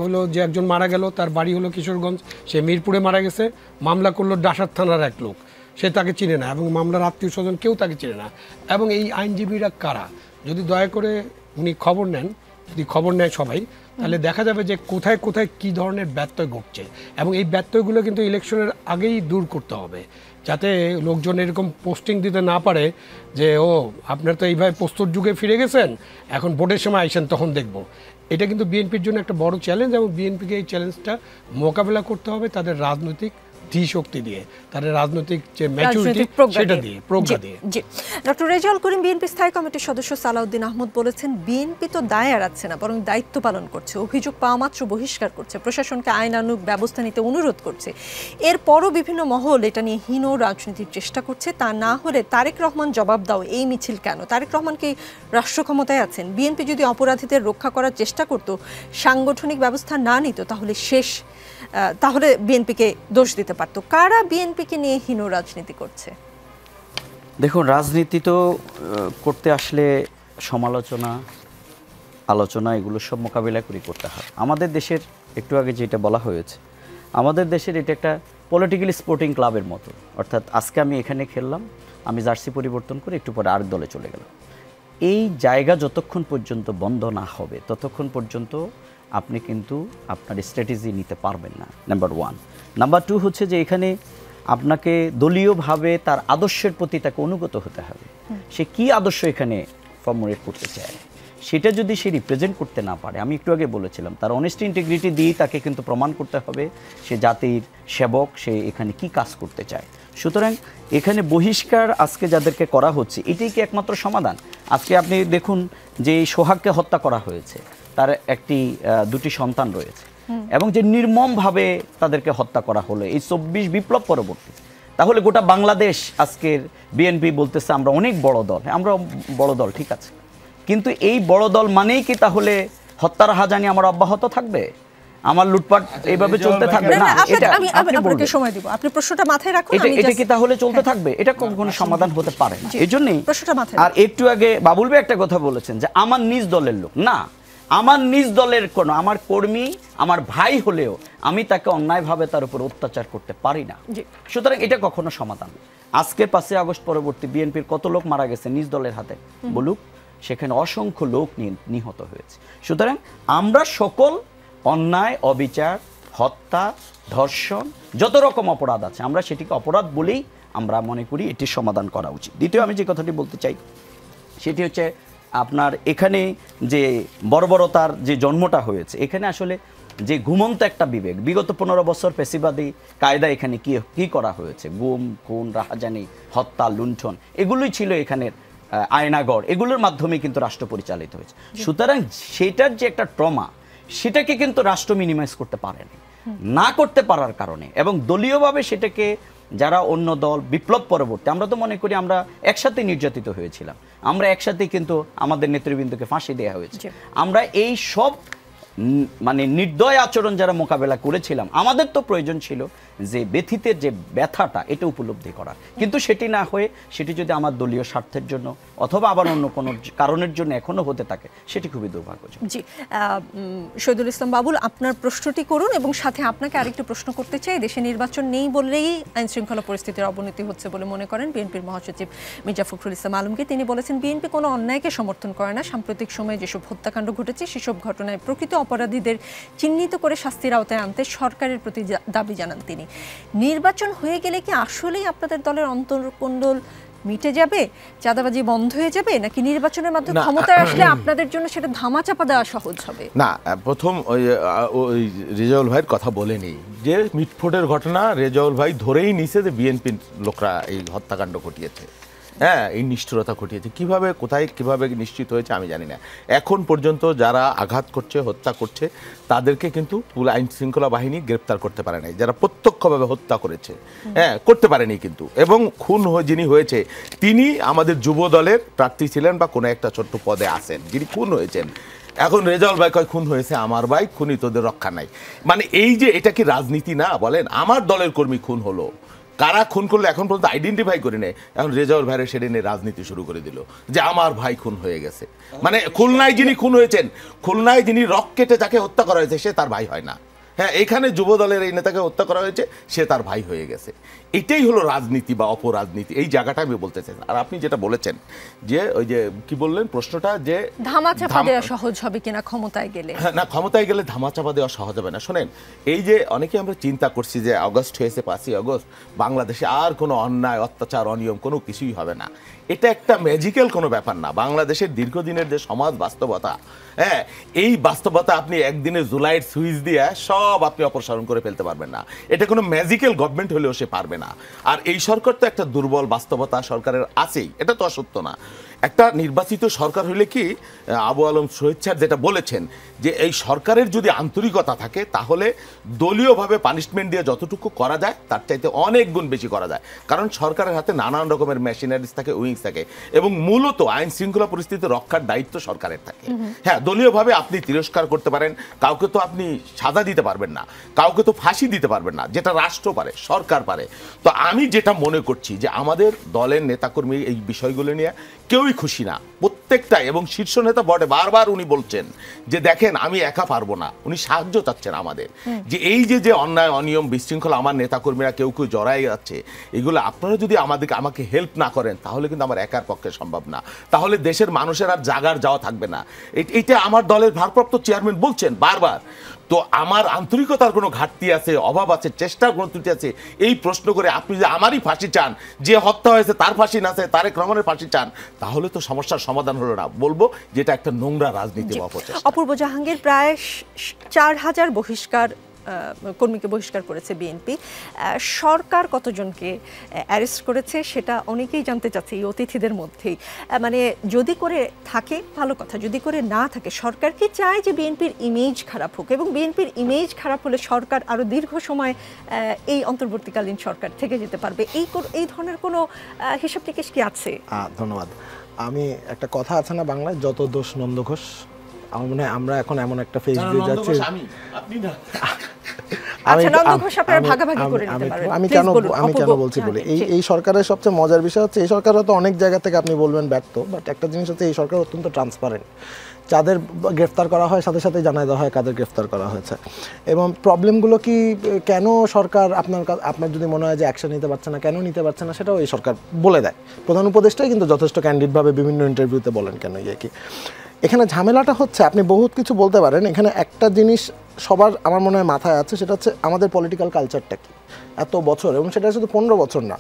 হলো যে একজন মারা গেল, তার বাড়ি হলো কিশোরগঞ্জ, সে মিরপুরে মারা গেছে, মামলা করলো ডাসার থানার এক লোক, সে তাকে চিনে না এবং মামলার আত্মীয় স্বজন কেউ তাকে চিনে না। এবং এই আইনজীবীরা কারা, যদি দয়া করে উনি খবর নেন, যদি খবর নেয় সবাই, তাহলে দেখা যাবে যে কোথায় কোথায় কী ধরনের ব্যত্যয় ঘটছে এবং এই ব্যত্যয়গুলো কিন্তু ইলেকশনের আগেই দূর করতে হবে, যাতে লোকজন এরকম পোস্টিং দিতে না পারে যে ও আপনার তো এইভাবে প্রস্তুত যুগে ফিরে গেছেন, এখন ভোটের সময় আইসেন তখন দেখব। এটা কিন্তু বিএনপির জন্য একটা বড় চ্যালেঞ্জ এবং বিএনপিকে এই চ্যালেঞ্জটা মোকাবেলা করতে হবে তাদের রাজনৈতিক ধীশক্তি দিয়ে, তার রাজনৈতিক যে ম্যাচুরিটি সেটা দিয়ে, প্রজ্ঞা দিয়ে। জি, ডক্টর রেজাউল করিম বিএনপি স্থায়ী কমিটির সদস্য সালাউদ্দিন আহমদ বলেছেন, বিএনপি তো দায় এড়াচ্ছে না, বরং দায়িত্ব পালন করছে, অভিযোগ পাওয়া মাত্র বহিষ্কার করছে, প্রশাসনকে আইনানুগ ব্যবস্থা নিতে অনুরোধ করছে। এরপরও বিভিন্ন মহল এটা নিয়ে হীন রাজনীতির চেষ্টা করছে। তা না হলে তারেক রহমান জবাব দাও, এই মিছিল কেন? তারেক রহমান কি রাষ্ট্র ক্ষমতায় আছেন? বিএনপি যদি অপরাধীদের রক্ষা করার চেষ্টা করত, সাংগঠনিক ব্যবস্থা না নিত, তাহলে বিএনপিকে দোষ দিতে পারত। কারা বিএনপিকে নিয়ে হীন রাজনীতি করছে? দেখুন, রাজনীতি তো করতে আসলে সমালোচনা, আলোচনা এগুলো সব মোকাবিলা করে করতে হয়। আমাদের দেশের একটু আগে যেটা বলা হয়েছে, আমাদের দেশের এটা একটা পলিটিক্যাল স্পোর্টিং ক্লাবের মতো। অর্থাৎ আজকে আমি এখানে খেললাম, আমি জার্সি পরিবর্তন করে একটু পরে আরেক দলে চলে গেলাম। এই জায়গা যতক্ষণ পর্যন্ত বন্ধ না হবে ততক্ষণ পর্যন্ত আপনি কিন্তু আপনার স্ট্র্যাটেজি নিতে পারবেন না, নাম্বার 1। নাম্বার 2 হচ্ছে যে এখানে আপনাকে দলীয়ভাবে তার আদর্শের প্রতি তাকে অনুগত হতে হবে। সে কি আদর্শ এখানে ফর্মুলেট করতে চায়, সেটা যদি সে রিপ্রেজেন্ট করতে না পারে, আমি একটু আগে বলেছিলাম তার অনেস্টি ইন্টিগ্রিটি দিয়েই তাকে কিন্তু প্রমাণ করতে হবে সে জাতির সেবক, সে এখানে কি কাজ করতে চায়। সুতরাং এখানে বহিষ্কার আজকে যাদেরকে করা হচ্ছে, এটাই কি একমাত্র সমাধান? আজকে আপনি দেখুন যে সোহাগকে হত্যা করা হয়েছে, তার দুটি সন্তান রয়েছে, এবং যে নির্মমভাবে তাদেরকে হত্যা করা হলো এই 24 বিপ্লব পরবর্তী। তাহলে গোটা বাংলাদেশ আজকের বিএনপি বলতেছে আমরা অনেক বড় দল, আমরা বড় দল, ঠিক আছে, কিন্তু এই বড় দল মানেই কি তাহলে হত্যার হাজানি আমার অব্যাহত থাকবে, আমার লুটপাট এইভাবে চলতে থাকবে? না, এটা আপনাকে সময় দিব, আপনি প্রশ্নটা মাথায় রাখুন। এটা কি তাহলে চলতে থাকবে? এটা কোনো সমাধান হতে পারে না। এজন্যই প্রশ্নটা মাথায়। আর একটু আগে বাবুল ভাই একটা কথা বলেছেন যে আমার নিজ দলের লোক, না, আমার নিজ দলের কোনো আমার কর্মী, আমার ভাই হলেও আমি তাকে অন্যায়ভাবে তার উপর অত্যাচার করতে পারি না। সুতরাং এটা কখনো সমাধান। আজকে 5ই আগস্ট পরবর্তী বিএনপির কত লোক মারা গেছে নিজ দলের হাতে বলুক, সেখানে অসংখ্য লোক নিহত হয়েছে। সুতরাং আমরা সকল অন্যায়, অবিচার, হত্যা, ধর্ষণ, যত রকম অপরাধ আছে আমরা সেটিকে অপরাধ বলেই আমরা মনে করি এটির সমাধান করা উচিত। দ্বিতীয় আমি যে কথাটি বলতে চাই সেটি হচ্ছে আপনার এখানে যে বর্বরতার যে জন্মটা হয়েছে, এখানে আসলে যে ঘুমন্ত একটা বিবেক, বিগত 15 বছর পেশিবাদী কায়দা এখানে কি করা হয়েছে, গুম, খুন, রাহাজানি, হত্যা, লুণ্ঠন, এগুলোই ছিল এখানের আয়নাগড়, এগুলোর মাধ্যমে কিন্তু রাষ্ট্র পরিচালিত হয়েছে। সুতরাং সেটার যে একটা ট্রমা, সেটাকে কিন্তু রাষ্ট্র মিনিমাইজ করতে পারেনি, না করতে পারার কারণে, এবং দলীয়ভাবে সেটাকে যারা অন্য দল বিপ্লব পরবর্তী, আমরা তো মনে করি আমরা একসাথে নির্যাতিত হয়েছিলাম, আমরা একসাথে কিন্তু আমাদের নেতৃবৃন্দকে ফাঁসি দেওয়া হয়েছে, আমরা এই সব মানে নির্দয় আচরণ যারা মোকাবেলা করেছিলাম, আমাদের তো প্রয়োজন ছিল যে ব্যথিতের যে ব্যথাটা এটা উপলব্ধি করা, কিন্তু সেটি না হয়ে সেটি যদি আমার দলীয় স্বার্থের জন্য অথবা আবার অন্য কোনো কারণের জন্য এখনো হতে থাকে, সেটি খুবই দুর্ভাগ্যজনক। জি, শহীদুল ইসলাম বাবুল, আপনার প্রশ্নটি করুন, এবং সাথে আপনাকে আরেকটু প্রশ্ন করতে চাই। দেশে নির্বাচন নেই বললেই আইন শৃঙ্খলা পরিস্থিতির অবনতি হচ্ছে বলে মনে করেন বিএনপির মহাসচিব মির্জা ফখরুল ইসলাম আলমগীর। তিনি বলেছেন বিএনপি কোনো অন্যায়কে সমর্থন করে না, সাম্প্রতিক সময়ে যেসব হত্যাকাণ্ড ঘটেছে সেসব ঘটনায় প্রকৃত অপরাধীদের চিহ্নিত করে শাস্তির আওতায় আনতে সরকারের প্রতি দাবি জানান তিনি। নির্বাচন হয়ে গেলে কি আসলেই আপনাদের দলের অন্তর্কোন্দল মিটে যাবে, চাঁদাবাজি বন্ধ হয়ে যাবে, নাকি নির্বাচনের মাধ্যমে ক্ষমতায় আসলে আপনাদের জন্য সেটা ধামাচাপা দেওয়া সহজ হবে? না, প্রথম ওই রেজাউল ভাইয়ের কথা বলেনি যে মিটফোটের ঘটনা রেজাউল ভাই ধরেই নিছে যে বিএনপির লোকরা এই হত্যাকাণ্ড ঘটিয়েছে, হ্যাঁ, এই নিষ্ঠুরতা ঘটিয়েছে। কিভাবে, কোথায়, কিভাবে নিশ্চিত হয়েছে আমি জানি না। এখন পর্যন্ত যারা আঘাত করছে, হত্যা করছে, তাদেরকে কিন্তু আইন শৃঙ্খলা বাহিনী গ্রেপ্তার করতে পারে নাই, যারা প্রত্যক্ষভাবে হত্যা করেছে, হ্যাঁ, করতে পারেনি কিন্তু। এবং খুন যিনি হয়েছে তিনি আমাদের যুব দলের প্রার্থী ছিলেন বা কোনো একটা ছোট্ট পদে আছেন, যিনি খুন হয়েছেন। এখন রেজাউল ভাই কয় খুন হয়েছে আমার ভাই, খুনি তোদের রক্ষা নাই। মানে এই যে এটা কি রাজনীতি না বলেন? আমার দলের কর্মী খুন হলো, কারা খুন করলো এখন পর্যন্ত আইডেন্টিফাই করে নেয়, এখন রেজাউল ভাইয়ের সেটা নিয়ে রাজনীতি শুরু করে দিল যে আমার ভাই খুন হয়ে গেছে। মানে খুলনায় যিনি খুন হয়েছেন, খুলনায় যিনি রকেটে যাকে হত্যা করা হয়েছে সে তার ভাই হয় না, হ্যাঁ, এখানে যুব দলের এই নেতাকে হত্যা করা হয়েছে, সে তার ভাই হয়ে গেছে। এটাই হলো রাজনীতি বা অপরাজনীতি, এই জায়গাটা আমি বলতে চাই। আর আপনি যেটা বলেছেন যে ওই যে কি বললেন প্রশ্নটা, যে ধামাচাপা দেওয়া সহজ হবে কিনা ক্ষমতায় গেলে। না, ক্ষমতায় গেলে ধামাচাপা দেওয়া সহজ হবে না। শোনেন, এই যে অনেকে আমরা চিন্তা করছি যে আগস্ট হয়েছে 5ই আগস্ট, বাংলাদেশে আর কোনো অন্যায় অত্যাচার অনিয়ম কোনো কিছুই হবে না, এটা একটা ম্যাজিক্যাল কোনো ব্যাপার না। বাংলাদেশের দীর্ঘদিনের যে সমাজ বাস্তবতা, হ্যাঁ, এই বাস্তবতা আপনি একদিনে জুলাইয়ের সুইচ দিয়ে সব আপনি অপসারণ করে ফেলতে পারবেন না। এটা কোনো ম্যাজিক্যাল গভর্নমেন্ট হলেও সে পারবে না। আর এই সরকার তো একটা দুর্বল বাস্তবতা সরকারের আছেই, এটা তো অসত্য না। একটা নির্বাচিত সরকার হলে কি, আবু আলম শহীদ স্যার যেটা বলেছেন, যে এই সরকারের যদি আন্তরিকতা থাকে তাহলে দলীয়ভাবে পানিশমেন্ট দিয়ে যতটুকু করা যায় তার চাইতে অনেক গুণ বেশি করা যায়। কারণ সরকারের হাতে নানান রকমের মেশিনারিজ থাকে, উইংস থাকে, এবং মূলত আইন শৃঙ্খলা পরিস্থিতি রক্ষার দায়িত্ব সরকারের থাকে। হ্যাঁ, দলীয়ভাবে আপনি তিরস্কার করতে পারেন, কাউকে তো আপনি সাজা দিতে পারবেন না, কাউকে তো ফাঁসি দিতে পারবেন না, যেটা রাষ্ট্র পারে, সরকার পারে। তো আমি যেটা মনে করছি যে আমাদের দলের নেতাকর্মী এই বিষয়গুলো নিয়ে কেউই খুশি না, প্রত্যেকটাই। এবং শীর্ষ নেতা বটে, বারবার উনি বলছেন যে দেখেন আমি একা পারবো না, উনি সাহায্য চাচ্ছেন আমাদের, যে এই যে অন্যায় অনিয়ম বিশৃঙ্খলা আমার নেতাকর্মীরা কেউ কেউ জড়াই যাচ্ছে, এগুলো আপনারা যদি আমাকে হেল্প না করেন তাহলে কিন্তু আমার একার পক্ষে সম্ভব না, তাহলে দেশের মানুষের আর জাগার যাওয়া থাকবে না। এটা আমার দলের ভারপ্রাপ্ত চেয়ারম্যান বলছেন বারবার। তো আমার আন্তরিকতার কোনো ঘাটতি আছে, অভাব আছে, চেষ্টার কোনো ত্রুটি আছে, এই প্রশ্ন করে আপনি যে আমারই ফাঁসি চান, যে হত্যা হয়েছে তার ফাঁসি না চায়, তারেক রহমানের ফাঁসি চান, তাহলে তো সমস্যার সমাধান হলো না। বলবো যেটা একটা নোংরা রাজনীতি বা অপচেষ্টা। অপূর্ব জাহাঙ্গীর, প্রায় 4000 কর্মীকে বহিষ্কার করেছে বিএনপি। সরকার কতজনকে অ্যারেস্ট করেছে সেটা অনেকেই জানতে চাচ্ছে এই অতিথিদের মধ্যেই। মানে যদি করে থাকে ভালো কথা, যদি করে না থাকে, সরকার কি চায় যে বিএনপির ইমেজ খারাপ হোক? এবং বিএনপির ইমেজ খারাপ হলে সরকার আরও দীর্ঘ সময় এই অন্তর্বর্তীকালীন সরকার থেকে যেতে পারবে, এই ধরনের কোনো হিসাব নিকেশ কি আছে? ধন্যবাদ। আমি একটা কথা আছে না বাংলায়, যত দোষ নন্দ ঘোষ। আমার মনে হয় আমরা এখন এমন একটা ফেজ দিয়ে যাচ্ছি। আমি কেন বলছি বলি, এই সরকারের সবচেয়ে মজার বিষয় হচ্ছে এই সরকার হয়তো অনেক জায়গা থেকে আপনি বলবেন ব্যর্থ, বাট একটা জিনিস হচ্ছে এই সরকার অত্যন্ত ট্রান্সপারেন্ট। যাদের গ্রেফতার করা হয় সাথে সাথে জানাই দেওয়া হয় কাদের গ্রেফতার করা হয়েছে, এবং প্রবলেমগুলো কি, কেন সরকার আপনার যদি মনে হয় যে অ্যাকশন নিতে পারছে না, কেন নিতে পারছে না, সেটাও এই সরকার বলে দেয়। প্রধান উপদেষ্টাই কিন্তু যথেষ্ট ক্যান্ডিডভাবে বিভিন্ন ইন্টারভিউতে বলেন কেন কি। এখানে ঝামেলাটা হচ্ছে আপনি বহুত কিছু বলতে পারেন, এখানে একটা জিনিস সবার আমার মনে হয় মাথায় আছে, সেটা হচ্ছে আমাদের পলিটিক্যাল কালচারটা কি এত বছর, এবং সেটা শুধু 15 বছর না,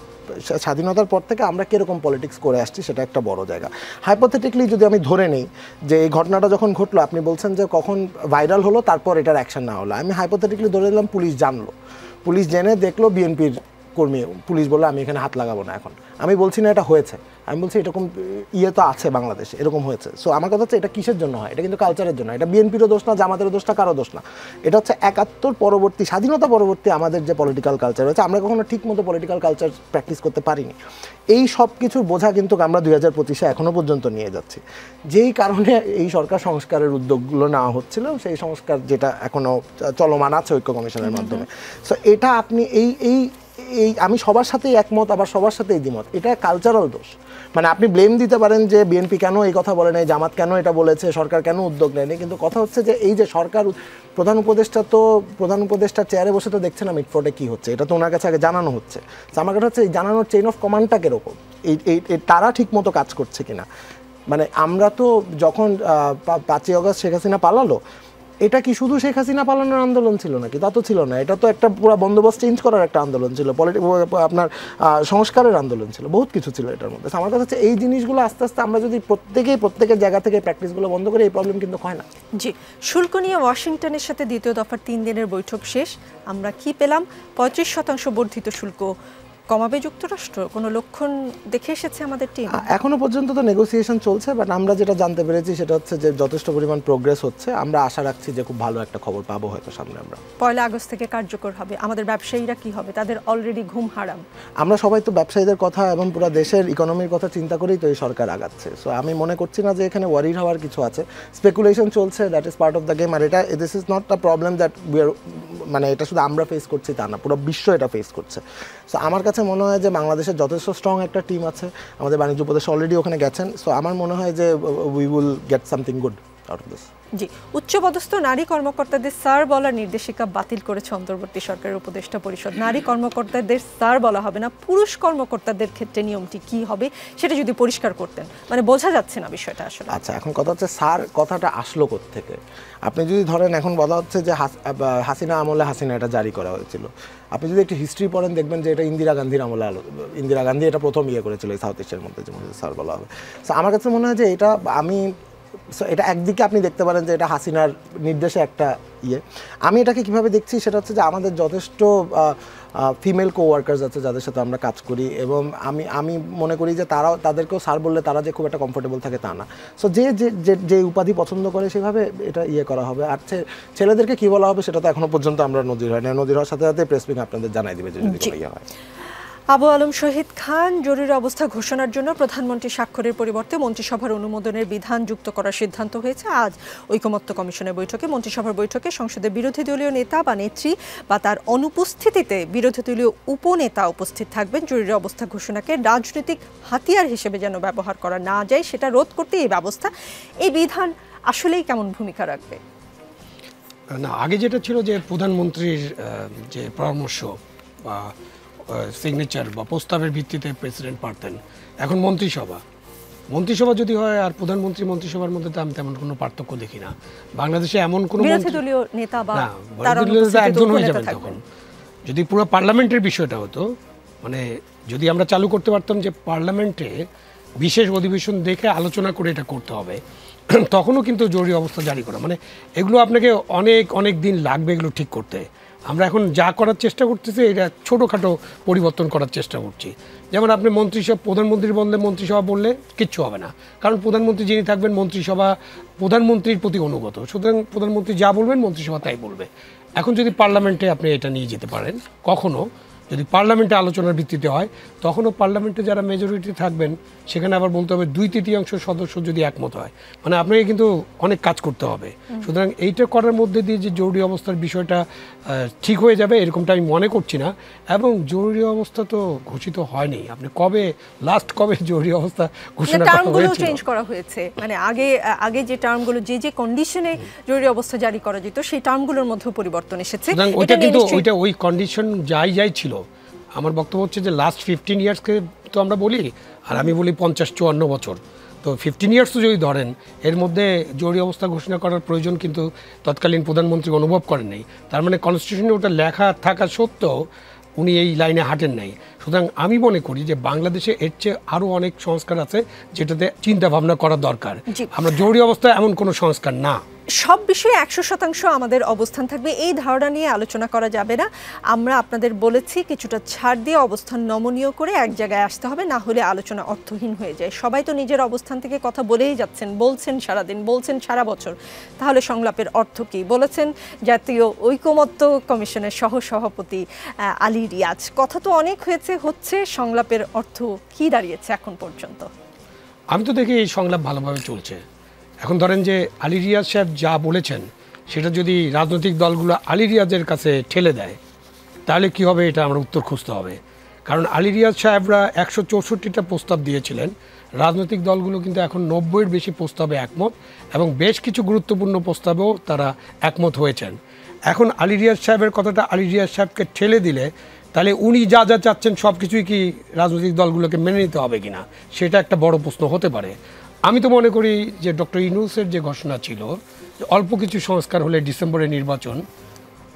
স্বাধীনতার পর থেকে আমরা কীরকম পলিটিক্স করে আসছি সেটা একটা বড় জায়গা। হাইপোথেটিক্যালি যদি আমি ধরে নিই যে এই ঘটনাটা যখন ঘটলো, আপনি বলছেন যে কখন ভাইরাল হলো তারপর এটার অ্যাকশন না হলো, আমি হাইপোথেটিক্যালি ধরে নিলাম পুলিশ জানলো, পুলিশ জেনে দেখলো বিএনপির কর্মী, পুলিশ বললো আমি এখানে হাত লাগাবো না। এখন আমি বলছি না এটা হয়েছে, আমি বলছি এরকম তো আছে বাংলাদেশে, এরকম হয়েছে। সো আমার কথা হচ্ছে এটা কিসের জন্য হয়? এটা কিন্তু কালচারের জন্য। এটা বিএনপিরও দোষ না, জামাতেরও দোষ না, কারো দোষ না। এটা হচ্ছে 71 পরবর্তী, স্বাধীনতা পরবর্তী আমাদের যে পলিটিক্যাল কালচার রয়েছে, আমরা কখনো ঠিক মতো পলিটিক্যাল কালচার প্র্যাকটিস করতে পারিনি। এই সব কিছুর বোঝা কিন্তু আমরা 2025-এ এখনও পর্যন্ত নিয়ে যাচ্ছি, যেই কারণে এই সরকার সংস্কারের উদ্যোগগুলো নেওয়া হচ্ছিল, সেই সংস্কার যেটা এখনও চলমান আছে ঐক্য কমিশনের মাধ্যমে। সো এটা আপনি আমি সবার সাথেই একমত, আবার সবার সাথেই দ্বিমত, এটা কালচারাল দোষ। মানে আপনি ব্লেম দিতে পারেন যে বিএনপি কেন এই কথা বলে নাই, জামাত কেন এটা বলেছে, সরকার কেন উদ্যোগ নেয়নি, কিন্তু কথা হচ্ছে যে এই যে সরকার প্রধান উপদেষ্টার চেয়ারে বসে তো দেখছে না মিটফোর্টে কী হচ্ছে, এটা তো ওনার কাছে আগে জানানো হচ্ছে। আমার কথা হচ্ছে এই জানানোর চেইন অফ কমান্ডটা কীরকম, তারা ঠিক মতো কাজ করছে কিনা। মানে আমরা তো যখন 5ই আগস্ট শেখ হাসিনা পালালো, এটা কি শুধু শেখ হাসিনা পালানোর আন্দোলন ছিল নাকি? তা তো ছিল না, এটা তো একটা পুরো বন্দোবস্ত চেঞ্জ করার একটা আন্দোলন ছিল, আপনার সংস্কারের আন্দোলন ছিল, বহুত কিছু ছিল এটার মধ্যে। আমার কথা হচ্ছে এই জিনিসগুলো আস্তে আস্তে আমরা যদি প্রত্যেকের জায়গা থেকে প্র্যাকটিসগুলো বন্ধ করি, এই প্রবলেম কিন্তু হয় না। জি, শুল্ক নিয়ে ওয়াশিংটনের সাথে দ্বিতীয় দফার 3 দিনের বৈঠক শেষ। আমরা কি পেলাম? 35% বর্ধিত শুল্ক কমাবে যুক্তরাষ্ট্র, কোনো লক্ষণ দেখে এসেছে আমাদের টিম? এখনো পর্যন্ত তো নেগোসিয়েশন চলছে, বাট আমরা যেটা জানতে পেরেছি সেটা হচ্ছে যে যথেষ্ট পরিমাণ প্রোগ্রেস হচ্ছে। আমরা আশা রাখছি যে খুব ভালো একটা খবর পাবো হয়তো সামনে। আমরা 1 আগস্ট থেকে কার্যকর হবে। আমাদের ব্যবসায়ীরা কি হবে? তাদের অলরেডি ঘুম হারাম। আমরা সবাই তো ব্যবসায়ীদের কথা এবং পুরো দেশের ইকোনমির কথা চিন্তা করেই তো এই সরকার আগাচ্ছে। সো আমি মনে করছি না যে এখানে ওয়ারিড হওয়ার কিছু আছে। স্পেকুলেশন চলছে, that is part of the game. আর এটা this is not a problem that we are, মানে এটা শুধু আমরা ফেস করছি তা না, পুরো বিশ্ব এটা ফেস করছে। সো আমার কাছে মনে হয় যে বাংলাদেশের যথেষ্ট স্ট্রং একটা টিম আছে, আমাদের বাণিজ্য উপদেষ্টা অলরেডি ওখানে গেছেন। সো আমার মনে হয় যে we will get something good out of this. জি, উচ্চপদস্থ নারী কর্মকর্তাদের স্যার বলার নির্দেশিকা বাতিল করেছে অন্তর্বর্তী সরকারের উপদেষ্টা পরিষদ। নারী কর্মকর্তাদের স্যার বলা হবে না, পুরুষ কর্মকর্তাদের ক্ষেত্রে নিয়মটি কি হবে সেটা যদি পরিষ্কার করতেন, মানে বোঝা যাচ্ছে না বিষয়টা আসলে। আচ্ছা, এখন কথা হচ্ছে স্যার কথাটা আসলো কোত্থেকে? আপনি যদি ধরেন এখন বলা হচ্ছে যে হাসিনা আমলে হাসিনা এটা জারি করা হয়েছিল, আপনি যদি একটু হিস্ট্রি পড়েন দেখবেন যে এটা ইন্দিরা গান্ধীর আমলে ইন্দিরা গান্ধী এটা প্রথম করেছিল এই সাউথ এশিয়ার মধ্যে, যেমন স্যার বলা হবে। সো আমার কাছে মনে হয় যে এটা এটা একদিকে আপনি দেখতে পারেন যে এটা হাসিনার নির্দেশে একটা আমি এটাকে কিভাবে দেখছি সেটা হচ্ছে যে আমাদের যথেষ্ট ফিমেল কোওয়ার্কার্স আছে যাদের সাথে আমরা কাজ করি, এবং আমি মনে করি যে তাদেরকেও স্যার বললে তারা যে খুব একটা কমফোর্টেবল থাকে তা না। সো যে উপাধি পছন্দ করে সেভাবে এটা করা হবে। আর ছেলেদেরকে কী বলা হবে সেটা তো এখনো পর্যন্ত আমরা নজির হয় না, নজির হওয়ার সাথে সাথে প্রেস মিট আপনাদের জানাই দেবে যে যদি কোনো হয়। আবু আলম শহীদ খান, জরুরি অবস্থা ঘোষণার জন্য প্রধানমন্ত্রী স্বাক্ষরের পরিবর্তে মন্ত্রিসভার অনুমোদনের বিধান যুক্ত করার সিদ্ধান্ত হয়েছে। আজ ঐকমত্য কমিশনের বৈঠকে, মন্ত্রিসভার বৈঠকে সংসদের বিরোধী দলীয় নেতা বা নেত্রী বা তার অনুপস্থিতিতে বিরোধী দলীয় উপনেতা উপস্থিত থাকবেন। জরুরি অবস্থা ঘোষণাকে রাজনৈতিক হাতিয়ার হিসেবে যেন ব্যবহার করা না যায় সেটা রোধ করতে এই ব্যবস্থা, এই বিধান আসলেই কেমন ভূমিকা রাখবে? না, আগে যেটা ছিল যে প্রধানমন্ত্রীর যে পরামর্শ বা সিগনেচার বা প্রস্তাবের ভিত্তিতে প্রেসিডেন্ট পারতেন, এখন মন্ত্রিসভা যদি হয় আর প্রধানমন্ত্রী মন্ত্রিসভার মধ্যে তো আমি তেমন কোনো পার্থক্য দেখি না। বাংলাদেশে এমন কোনো দলীয় নেতা বা একজন হয়ে যাবেন তখন। যদি পুরো পার্লামেন্টের বিষয়টা হতো, মানে যদি আমরা চালু করতে পারতাম যে পার্লামেন্টে বিশেষ অধিবেশন দেখে আলোচনা করে এটা করতে হবে, তখনও কিন্তু জরুরি অবস্থা জারি করা, মানে এগুলো আপনাকে অনেক দিন লাগবে এগুলো ঠিক করতে। আমরা এখন যা করার চেষ্টা করতেছি এটা ছোটোখাটো পরিবর্তন করার চেষ্টা করছি। যেমন আপনি প্রধানমন্ত্রীর বললে মন্ত্রিসভা বললে কিচ্ছু হবে না, কারণ প্রধানমন্ত্রী যিনি থাকবেন মন্ত্রিসভা প্রধানমন্ত্রীর প্রতি অনুগত, সুতরাং প্রধানমন্ত্রী যা বলবেন মন্ত্রিসভা তাই বলবে। এখন যদি পার্লামেন্টে আপনি এটা নিয়ে যেতে পারেন, কখনো যদি পার্লামেন্টে আলোচনার ভিত্তিতে হয়, তখনও পার্লামেন্টে যারা মেজরিটি থাকবেন সেখানে আবার বলতে হবে 2/3 সদস্য যদি একমত হয়, মানে আপনাকে কিন্তু অনেক কাজ করতে হবে। সুতরাং এইটা করার মধ্যে দিয়ে যে জরুরি অবস্থার বিষয়টা ঠিক হয়ে যাবে এরকমটা আমি মনে করছি না। এবং জরুরি অবস্থা তো ঘোষিত হয়নি, আপনি লাস্ট কবে জরুরি অবস্থা ঘোষণা করা হয়েছে, মানে আগে যে টার্মগুলো যে কন্ডিশনে জরুরি অবস্থা জারি করা যেত সেই টার্মগুলোর মধ্যে পরিবর্তন এসেছে। ওইটা কিন্তু ওই কন্ডিশন যাই ছিল। আমার বক্তব্য হচ্ছে যে লাস্ট 15 ইয়ার্সকে তো আমরা বলি, আর আমি বলি 50-54 বছর, তো 15 ইয়ার্স তো যদি ধরেন, এর মধ্যে জরুরি অবস্থা ঘোষণা করার প্রয়োজন কিন্তু তৎকালীন প্রধানমন্ত্রী অনুভব করেন নাই। তার মানে কনস্টিটিউশনে ওটা লেখা থাকা সত্ত্বেও উনি এই লাইনে হাঁটেন নাই। সুতরাং আমি মনে করি যে বাংলাদেশে এর চেয়ে আরও অনেক সংস্কার আছে যেটাতে চিন্তা ভাবনা করা দরকার। আমরা জরুরি অবস্থা এমন কোনো সংস্কার না। সব বিষয়ে 100% আমাদের অবস্থান থাকবে এই ধারণা নিয়ে আলোচনা করা যাবে না। আমরা আপনাদের বলেছি কিছুটা ছাড় দিয়ে অবস্থান নমনীয় করে এক জায়গায় আসতে হবে, না হলে আলোচনা অর্থহীন হয়ে যায়। সবাই তো নিজের অবস্থান থেকে কথা বলেই যাচ্ছেন, বলছেন সারাদিন, বলছেন সারা বছর, তাহলে সংলাপের অর্থ কী? বলেছেন জাতীয় ঐকমত্য কমিশনের সহসভাপতি আলী রিয়াজ। কথা তো অনেক হচ্ছে, সংলাপের অর্থ কি দাঁড়িয়েছে এখন পর্যন্ত? আমি তো দেখি এই সংলাপ ভালোভাবে চলছে। এখন ধরেন যে আলী রিয়াজ সাহেব যা বলেছেন সেটা যদি রাজনৈতিক দলগুলো আলী রিয়াজের কাছে ঠেলে দেয় তাহলে কি হবে, এটা আমরা উত্তর খুঁজতে হবে। কারণ আলী রিয়াজ সাহেবরা 164টা প্রস্তাব দিয়েছিলেন, রাজনৈতিক দলগুলো কিন্তু এখন 90-এর বেশি প্রস্তাবে একমত, এবং বেশ কিছু গুরুত্বপূর্ণ প্রস্তাবেও তারা একমত হয়েছেন। এখন আলী রিয়াজ সাহেবের কথাটা আলী রিয়াজ সাহেবকে ঠেলে দিলে তাহলে উনি যা চাচ্ছেন সব কিছুই কি রাজনৈতিক দলগুলোকে মেনে নিতে হবে কিনা, সেটা একটা বড় প্রশ্ন হতে পারে। আমি তো মনে করি যে ডক্টর ইউনূসের যে ঘোষণা ছিল যে অল্প কিছু সংস্কার হলে ডিসেম্বরে নির্বাচন,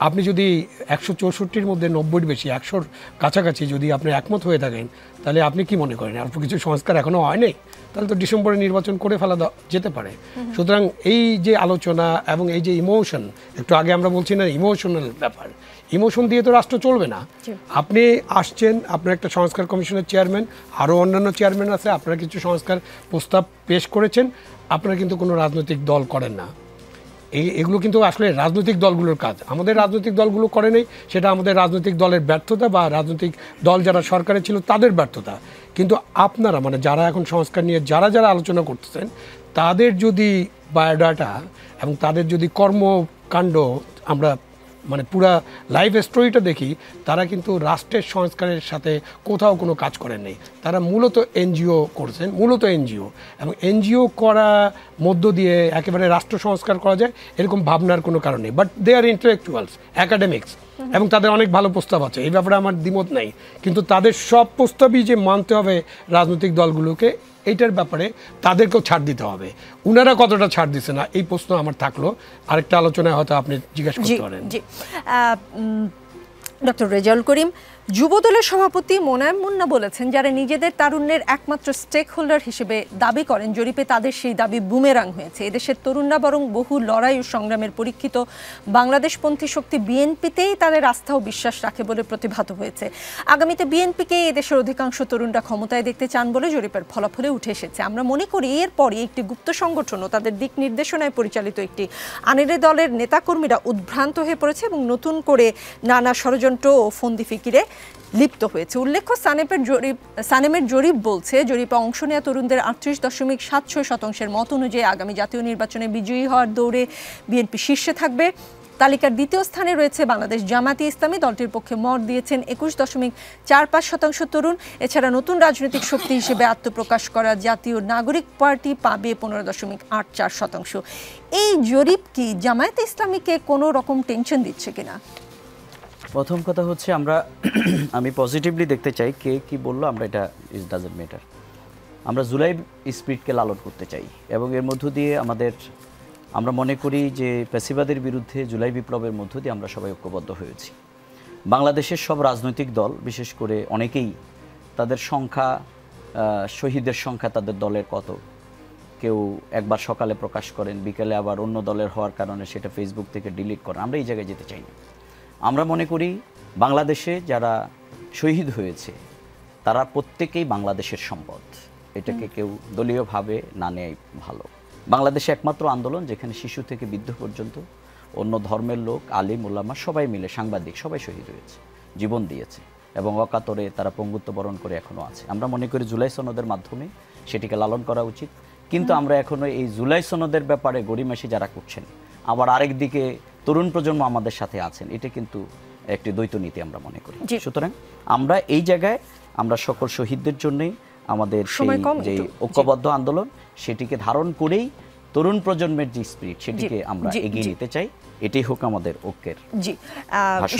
আপনি যদি 164-র মধ্যে 90-এর বেশি 100-র কাছাকাছি যদি আপনি একমত হয়ে থাকেন, তাহলে আপনি কি মনে করেন অল্প কিছু সংস্কার এখনও হয়নি? তাহলে তো ডিসেম্বরে নির্বাচন করে ফেলা যেতে পারে। সুতরাং এই যে আলোচনা এবং এই যে ইমোশন, একটু আগে আমরা বলছি না ইমোশনাল ব্যাপার, ইমোশন দিয়ে তো রাষ্ট্র চলবে না। আপনি আসছেন, আপনার একটা সংস্কার কমিশনের চেয়ারম্যান, আরও অন্যান্য চেয়ারম্যান আছে, আপনারা কিছু সংস্কার প্রস্তাব পেশ করেছেন, আপনারা কিন্তু কোনো রাজনৈতিক দল করেন না। এগুলো কিন্তু আসলে রাজনৈতিক দলগুলোর কাজ, আমাদের রাজনৈতিক দলগুলো করে নেই, সেটা আমাদের রাজনৈতিক দলের ব্যর্থতা বা রাজনৈতিক দল যারা সরকারে ছিল তাদের ব্যর্থতা। কিন্তু আপনারা মানে যারা এখন সংস্কার নিয়ে যারা আলোচনা করতেছেন, তাদের যদি বায়োডাটা এবং তাদের যদি কর্মকাণ্ড আমরা মানে পুরা লাইফ স্টোরিটা দেখি, তারা কিন্তু রাষ্ট্রের সংস্কারের সাথে কোথাও কোনো কাজ করেন নেই। তারা মূলত এনজিও করছেন, মূলত এনজিও, এবং এনজিও করা মধ্য দিয়ে একেবারে রাষ্ট্র সংস্কার করা যায় এরকম ভাবনার কোনো কারণ নেই। But they are intellectuals, academics, এবং তাদের অনেক ভালো প্রস্তাব আছে, এই ব্যাপারে আমার দ্বিমত নাই। কিন্তু তাদের সব প্রস্তাবই যে মানতে হবে রাজনৈতিক দলগুলোকে, এইটার ব্যাপারে তাদেরকেও ছাড় দিতে হবে। উনারা কতটা ছাড় দিচ্ছে না, এই প্রশ্ন আমার থাকলো। আরেকটা আলোচনায় হয়তো আপনি জিজ্ঞাসা করতে পারেন। ডক্টর রেজাউল করিম, যুবদলের সভাপতি মোনায়েম মুন্না বলেছেন, যারা নিজেদের তারুণ্যের একমাত্র স্টেক হোল্ডার হিসেবে দাবি করেন, জরিপে তাদের সেই দাবি বুমেরাং হয়েছে। এদেশের তরুণরা বরং বহু লড়াই ও সংগ্রামের পরীক্ষিত বাংলাদেশপন্থী শক্তি বিএনপিতেই তাদের আস্থা ও বিশ্বাস রাখে বলে প্রতিভাত হয়েছে। আগামীতে বিএনপিকে এদেশের অধিকাংশ তরুণরা ক্ষমতায় দেখতে চান বলে জরিপের ফলাফলে উঠে এসেছে। আমরা মনে করি এরপরই একটি গুপ্ত সংগঠন ও তাদের দিক নির্দেশনায় পরিচালিত একটি আনেরে দলের নেতাকর্মীরা উদ্ভ্রান্ত হয়ে পড়েছে এবং নতুন করে নানা ষড়যন্ত্র ও ফন্দি ফিকিরে লিপ্ত হয়েছে। উল্লেখ্য, সানেমের জরিপ বলছে, জরিপে অংশ নেওয়া তরুণদের 38.76% মত অনুযায়ী আগামী জাতীয় নির্বাচনে বিজয়ী হওয়ার দৌড়ে বিএনপি শীর্ষে থাকবে। তালিকার দ্বিতীয় স্থানে রয়েছে বাংলাদেশ জামায়াতে ইসলামী। দলটির পক্ষে মত দিয়েছেন 21.45% তরুণ। এছাড়া নতুন রাজনৈতিক শক্তি হিসেবে আত্মপ্রকাশ করা জাতীয় নাগরিক পার্টি পাবে 15.84%। এই জরিপ কি জামায়াতে ইসলামীকে কোনো রকম টেনশন দিচ্ছে কিনা? প্রথম কথা হচ্ছে, আমি পজিটিভলি দেখতে চাই, কে কি বললো আমরা এটা ইট ডাজন্ট ম্যাটার। আমরা জুলাই স্পিরিটকে লালন করতে চাই এবং এর মধ্য দিয়ে আমরা মনে করি যে ফ্যাসিবাদের বিরুদ্ধে জুলাই বিপ্লবের মধ্য দিয়ে আমরা সবাই ঐক্যবদ্ধ হয়েছি। বাংলাদেশের সব রাজনৈতিক দল, বিশেষ করে অনেকেই তাদের সংখ্যা, শহীদের সংখ্যা তাদের দলের কত, কেউ একবার সকালে প্রকাশ করেন, বিকেলে আবার অন্য দলের হওয়ার কারণে সেটা ফেসবুক থেকে ডিলিট করেন। আমরা এই জায়গায় যেতে চাই না। আমরা মনে করি বাংলাদেশে যারা শহীদ হয়েছে তারা প্রত্যেকেই বাংলাদেশের সম্পদ। এটাকে কেউ দলীয়ভাবে না নেয় ভালো। বাংলাদেশে একমাত্র আন্দোলন যেখানে শিশু থেকে বৃদ্ধ পর্যন্ত, অন্য ধর্মের লোক, আলিম ওলামা সবাই মিলে, সাংবাদিক সবাই শহীদ হয়েছে, জীবন দিয়েছে এবং অকাতরে তারা পঙ্গুত্ব বরণ করে এখনও আছে। আমরা মনে করি জুলাই সনদের মাধ্যমে সেটিকে লালন করা উচিত। কিন্তু আমরা এখনও এই জুলাই সনদের ব্যাপারে গড়িমাসি যারা করছেন, আবার আরেক দিকে তরুণ প্রজন্ম আমাদের সাথে আছেন, এটা কিন্তু একটি দ্বৈত নীতি আমরা মনে করি। সুতরাং আমরা এই জায়গায় আমরা সকল শহীদদের জন্যই আমাদের যে ঐক্যবদ্ধ আন্দোলন সেটিকে ধারণ করেই তরুণ প্রজন্মের যে স্পিরিট সেটিকে আমরা এগিয়ে নিতে চাই। এটাই হোক আমাদের ঐক্যের। জি,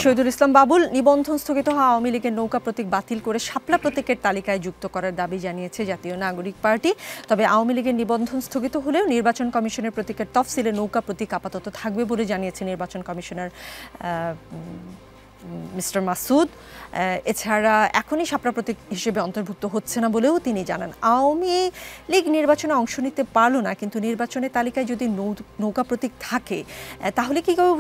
শহীদুল ইসলাম বাবুল, নিবন্ধন স্থগিত হওয়া আওয়ামী লীগের নৌকা প্রতীক বাতিল করে শাপলা প্রতীকের তালিকায় যুক্ত করার দাবি জানিয়েছে জাতীয় নাগরিক পার্টি। তবে আওয়ামী লীগের নিবন্ধন স্থগিত হলেও নির্বাচন কমিশনের প্রতীকের তফসিলে নৌকা প্রতীক আপাতত থাকবে বলে জানিয়েছে নির্বাচন কমিশনার মিস্টার মাসুদ। এছাড়া এখনই শাপলা প্রতীক হিসেবে অন্তর্ভুক্ত হচ্ছে না বলেও তিনি জানান। আওয়ামী লীগ নির্বাচনে অংশ নিতে পারল না, কিন্তু নির্বাচনের তালিকায় যদি নৌকা প্রতীক থাকে তাহলে কি কেউ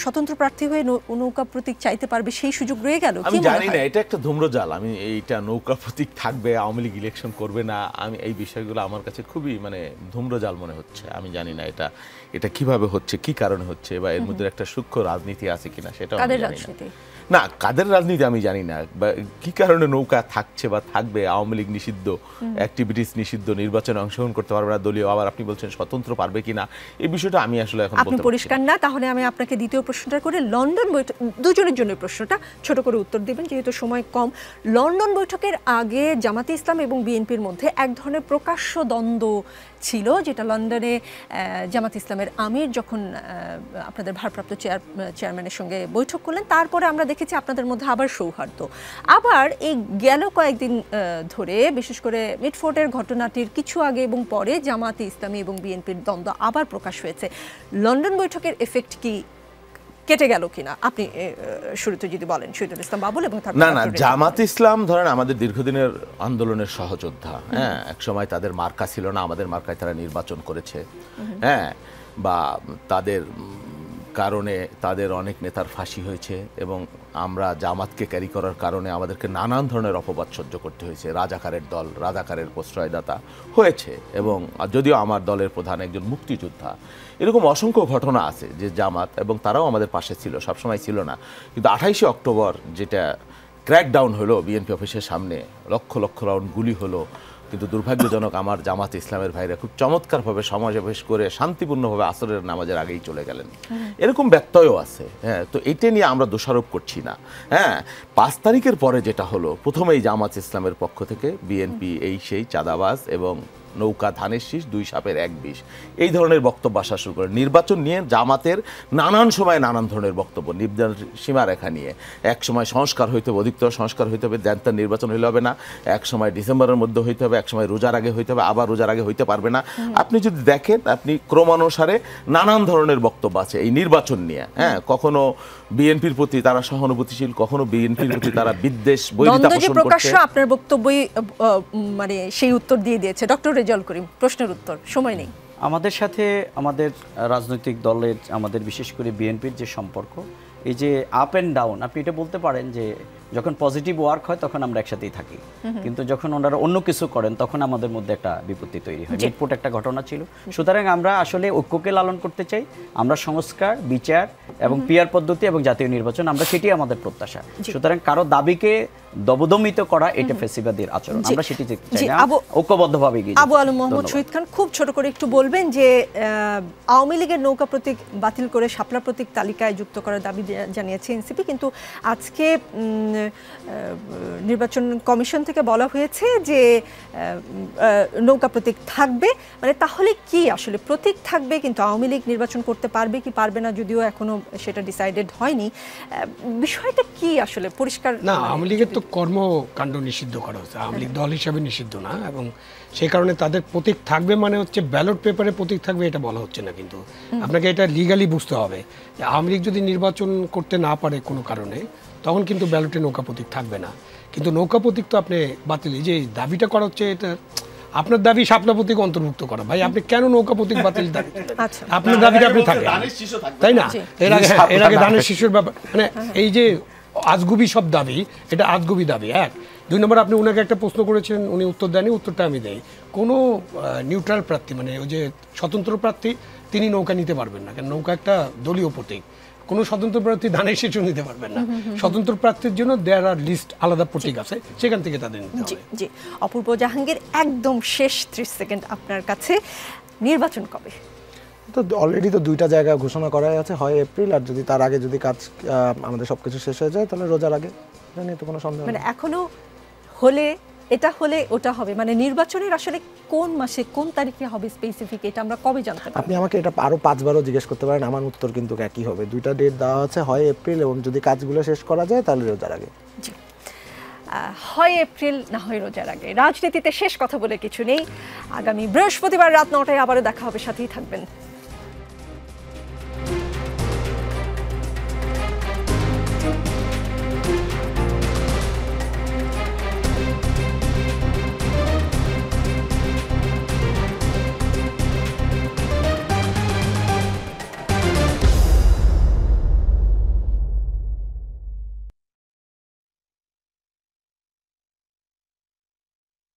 স্বতন্ত্র প্রার্থী হয়ে নৌকা প্রতীক চাইতে পারবে? সেই সুযোগ রয়ে গেল? আমি জানি না, এটা একটা ধূম্রজাল। আমি এইটা নৌকা প্রতীক থাকবে, আওয়ামী লীগ ইলেকশন করবে না, আমি এই বিষয়গুলো আমার কাছে খুবই ধূম্রজাল মনে হচ্ছে। আমি জানি না এটা কিভাবে হচ্ছে, কি কারণে হচ্ছে, বা এর মধ্যে একটা সূক্ষ্ম রাজনীতি আছে কিনা সেটা আমি জানি না। কাদের রাজনীতি আমি জানি না, বা কি কারণে নৌকা থাকছে বা থাকবে। আওয়ামী লীগ নিষিদ্ধ, অ্যাক্টিভিটিস নিষিদ্ধ, নির্বাচনে অংশগ্রহণ করতে পারবে না দলীয়, আবার আপনি বলছেন স্বতন্ত্র পারবে কিনা, এই বিষয়টা আমি আসলে এখন আপনি পরিষ্কার না। তাহলে আমি আপনাকে দ্বিতীয় প্রশ্নটা করে, লন্ডন বৈঠক, দুজনের জন্য প্রশ্নটা ছোট করে উত্তর দেবেন যেহেতু সময় কম। লন্ডন বৈঠকের আগে জামাতে ইসলাম এবং বিএনপির মধ্যে এক ধরনের প্রকাশ্য দ্বন্দ্ব ছিল, যেটা লন্ডনে জামাত ইসলামের আমির যখন আপনাদের ভারপ্রাপ্ত চেয়ারম্যানের সঙ্গে বৈঠক করলেন, তারপরে আমরা দেখেছি আপনাদের মধ্যে আবার সৌহার্দ্য। আবার এই গেল কয়েকদিন ধরে, বিশেষ করে মিটফোর্ডের ঘটনাটির কিছু আগে এবং পরে, জামাতে ইসলামী এবং বিএনপির দ্বন্দ্ব আবার প্রকাশ হয়েছে। লন্ডন বৈঠকের এফেক্ট কি কেটে গেল কিনা আপনি শুরুতে যদি বলেন, শহীদুল ইসলাম বাবুল। এবং না, জামাত ইসলাম ধরেন আমাদের দীর্ঘদিনের আন্দোলনের সহযোদ্ধা। হ্যাঁ, একসময় তাদের মার্কা ছিল না, আমাদের মার্কায় তারা নির্বাচন করেছে। হ্যাঁ, বা তাদের কারণে তাদের অনেক নেতার ফাঁসি হয়েছে এবং আমরা জামাতকে ক্যারি করার কারণে আমাদেরকে নানান ধরনের অপবাদ সহ্য করতে হয়েছে। রাজাকারের দল, রাজাকারের প্রশ্রয়দাতা হয়েছে। এবং যদিও আমার দলের প্রধান একজন মুক্তিযোদ্ধা, এরকম অসংখ্য ঘটনা আছে যে জামাত, এবং তারাও আমাদের পাশে ছিল, সবসময় ছিল না। কিন্তু 28শে অক্টোবর যেটা ক্র্যাকডাউন হলো বিএনপি অফিসের সামনে, লক্ষ লক্ষ রাউন্ড গুলি হলো, কিন্তু দুর্ভাগ্যজনক আমার জামাত ইসলামের ভাইরা খুব চমৎকারভাবে সমাবেশ করে শান্তিপূর্ণভাবে আসরের নামাজের আগেই চলে গেলেন। এরকম ব্যত্যয়ও আছে। হ্যাঁ, তো এটা নিয়ে আমরা দোষারোপ করছি না। হ্যাঁ, 5 তারিখের পরে যেটা হলো, প্রথমেই জামাত ইসলামের পক্ষ থেকে বিএনপি এই সেই চাঁদাবাজ এবং নৌকা ধানের শীষ 2 সাপের 1 বিষ এই ধরনের বক্তব্য আসা শুরু করে। নির্বাচন নিয়ে জামাতের নানান সময় নানান ধরনের বক্তব্য, সীমারেখা নিয়ে। এক সময় সংস্কার হইতে হবে, অধিকতর সংস্কার হইতে হবে, দেন তার নির্বাচন হইলে হবে না। এক সময় ডিসেম্বরের মধ্যে হইতে হবে, এক সময় রোজার আগে হইতে হবে, আবার রোজার আগে হইতে পারবে না। আপনি যদি দেখেন, আপনি ক্রমানুসারে নানান ধরনের বক্তব্য আছে এই নির্বাচন নিয়ে। হ্যাঁ, কখনো বিএনপির প্রতি তারা সহানুভূতিশীল, কখনো বিএনপির প্রতি তারা বিদ্বেষ বৈরিতা পোষণ করছে। আপনার বক্তব্যই মানে সেই উত্তর দিয়ে দিয়েছে। ডক্টর রেজাউল করিম, প্রশ্নের উত্তর, সময় নেই। আমাদের সাথে আমাদের রাজনৈতিক দলের, আমাদের বিশেষ করে বিএনপির যে সম্পর্ক, এই যে আপ অ্যান্ড ডাউন, আপনি এটা বলতে পারেন যে যখন পজিটিভ ওয়ার্ক হয় তখন আমরা একসাথেই থাকি, কিন্তু যখন ওনারা অন্য কিছু করেন তখন আমাদের মধ্যে একটা বিপত্তি তৈরি হয়। মিটফোর্ট একটা ঘটনা ছিল। সুতরাং আমরা আসলে ঐক্যকে লালন করতে চাই। আমরা সংস্কার, বিচার এবং পিয়ার পদ্ধতি এবং জাতীয় নির্বাচন, আমরা সেটি আমাদের প্রত্যাশা। সুতরাং কারো দাবিকে দবদমিত করা এটা ফেসিবাদের আচরণ, আমরা সেটি দেখতে চাই না, ঐক্যবদ্ধভাবে এগিয়ে। আবু আলম মোহাম্মদ শহীদ খান, খুব ছোট করে একটু বলবেন যে আওয়ামী লীগের নৌকা প্রতীক বাতিল করে শাপলা প্রতীক তালিকায় যুক্ত করার দাবি জানিয়েছে এনসিপি, কিন্তু আজকে নির্বাচন কমিশন থেকে বলা হয়েছে যে নৌকা প্রতীক থাকবে। মানে তাহলে কি আসলে প্রতীক থাকবে, কিন্তু আওয়ামী লীগ নির্বাচন করতে পারবে কি পারবে না, যদিও এখনো সেটা ডিসাইডেড হয়নি। বিষয়টা কি আসলে পরিষ্কার না? আওয়ামী লীগের তো কর্মকাণ্ড নিষিদ্ধ করা হচ্ছে, আওয়ামী লীগ দল হিসাবে নিষিদ্ধ না, এবং সেই কারণে তাদের প্রতীক থাকবে মানে হচ্ছে ব্যালট পেপারে প্রতীক থাকবে এটা বলা হচ্ছে না। কিন্তু আপনাকে এটা লিগালি বুঝতে হবে যে আওয়ামী লীগ যদি নির্বাচন করতে না পারে কোনো কারণে, তখন কিন্তু ব্যালটে নৌকা প্রতীক থাকবে না। কিন্তু নৌকা প্রতীক তো আপনি বাতিল, যে দাবিটা করা হচ্ছে, এটা আপনার দাবি শাপলা প্রতীক অন্তর্ভুক্ত করা। ভাই, আপনি কেন নৌকা প্রতীক বাতিল দাবি? আপনার দাবিটা আপনি থাকেন, তাই না? এর আগে ধানের শিশুর ব্যাপার, মানে এই যে আজগুবি সব দাবি, এটা আজগুবি দাবি। 1, 2 নম্বর, আপনি ওনাকে একটা প্রশ্ন করেছেন, উনি উত্তর দেননি, উত্তরটা আমি দেই। কোনো নিউট্রাল প্রার্থী, মানে ওই যে স্বতন্ত্র প্রার্থী, তিনি নৌকা নিতে পারবেন না, কারণ নৌকা একটা দলীয় প্রতীক। কোনো স্বতন্ত্র প্রার্থী ধানের শীষও নিতে পারবেন না। স্বতন্ত্র প্রার্থীর জন্য দেয়ার আর লিস্ট, আলাদা প্রতীক আছে, সেখান থেকে তাদের নিতে হবে। জি, অপূর্ব জাহাঙ্গীর, একদম শেষ 30 সেকেন্ড আপনার কাছে, নির্বাচন কবে? তো অলরেডি তো 2টা জায়গা ঘোষণা করাই আছে, হয় এপ্রিল, আর যদি তার আগে যদি কাজ আমাদের সবকিছু শেষ হয়ে যায় তাহলে রোজার আগে। জানি তো কোনো সন্দেহ, মানে এখনো হলে এটা হলে ওটা হবে, মানে নির্বাচনের আসলে কোন মাসে কোন তারিখে হবে স্পেসিফিক, এটা আমরা কবে জানতে পারব? আপনি আমাকে এটা আরো 5 বারও জিজ্ঞেস করতে পারেন, আমার উত্তর কিন্তু একই হবে। 2টা ডেট দেওয়া আছে, হয় এপ্রিল, এবং যদি কাজগুলো শেষ করা যায় তাহলে রোজার আগে। জি, হয় এপ্রিল, না হয় রোজার আগে। রাজনীতিতে শেষ কথা বলে কিছু নেই। আগামী বৃহস্পতিবার রাত 9টায় আবারও দেখা হবে, সাথেই থাকবেন।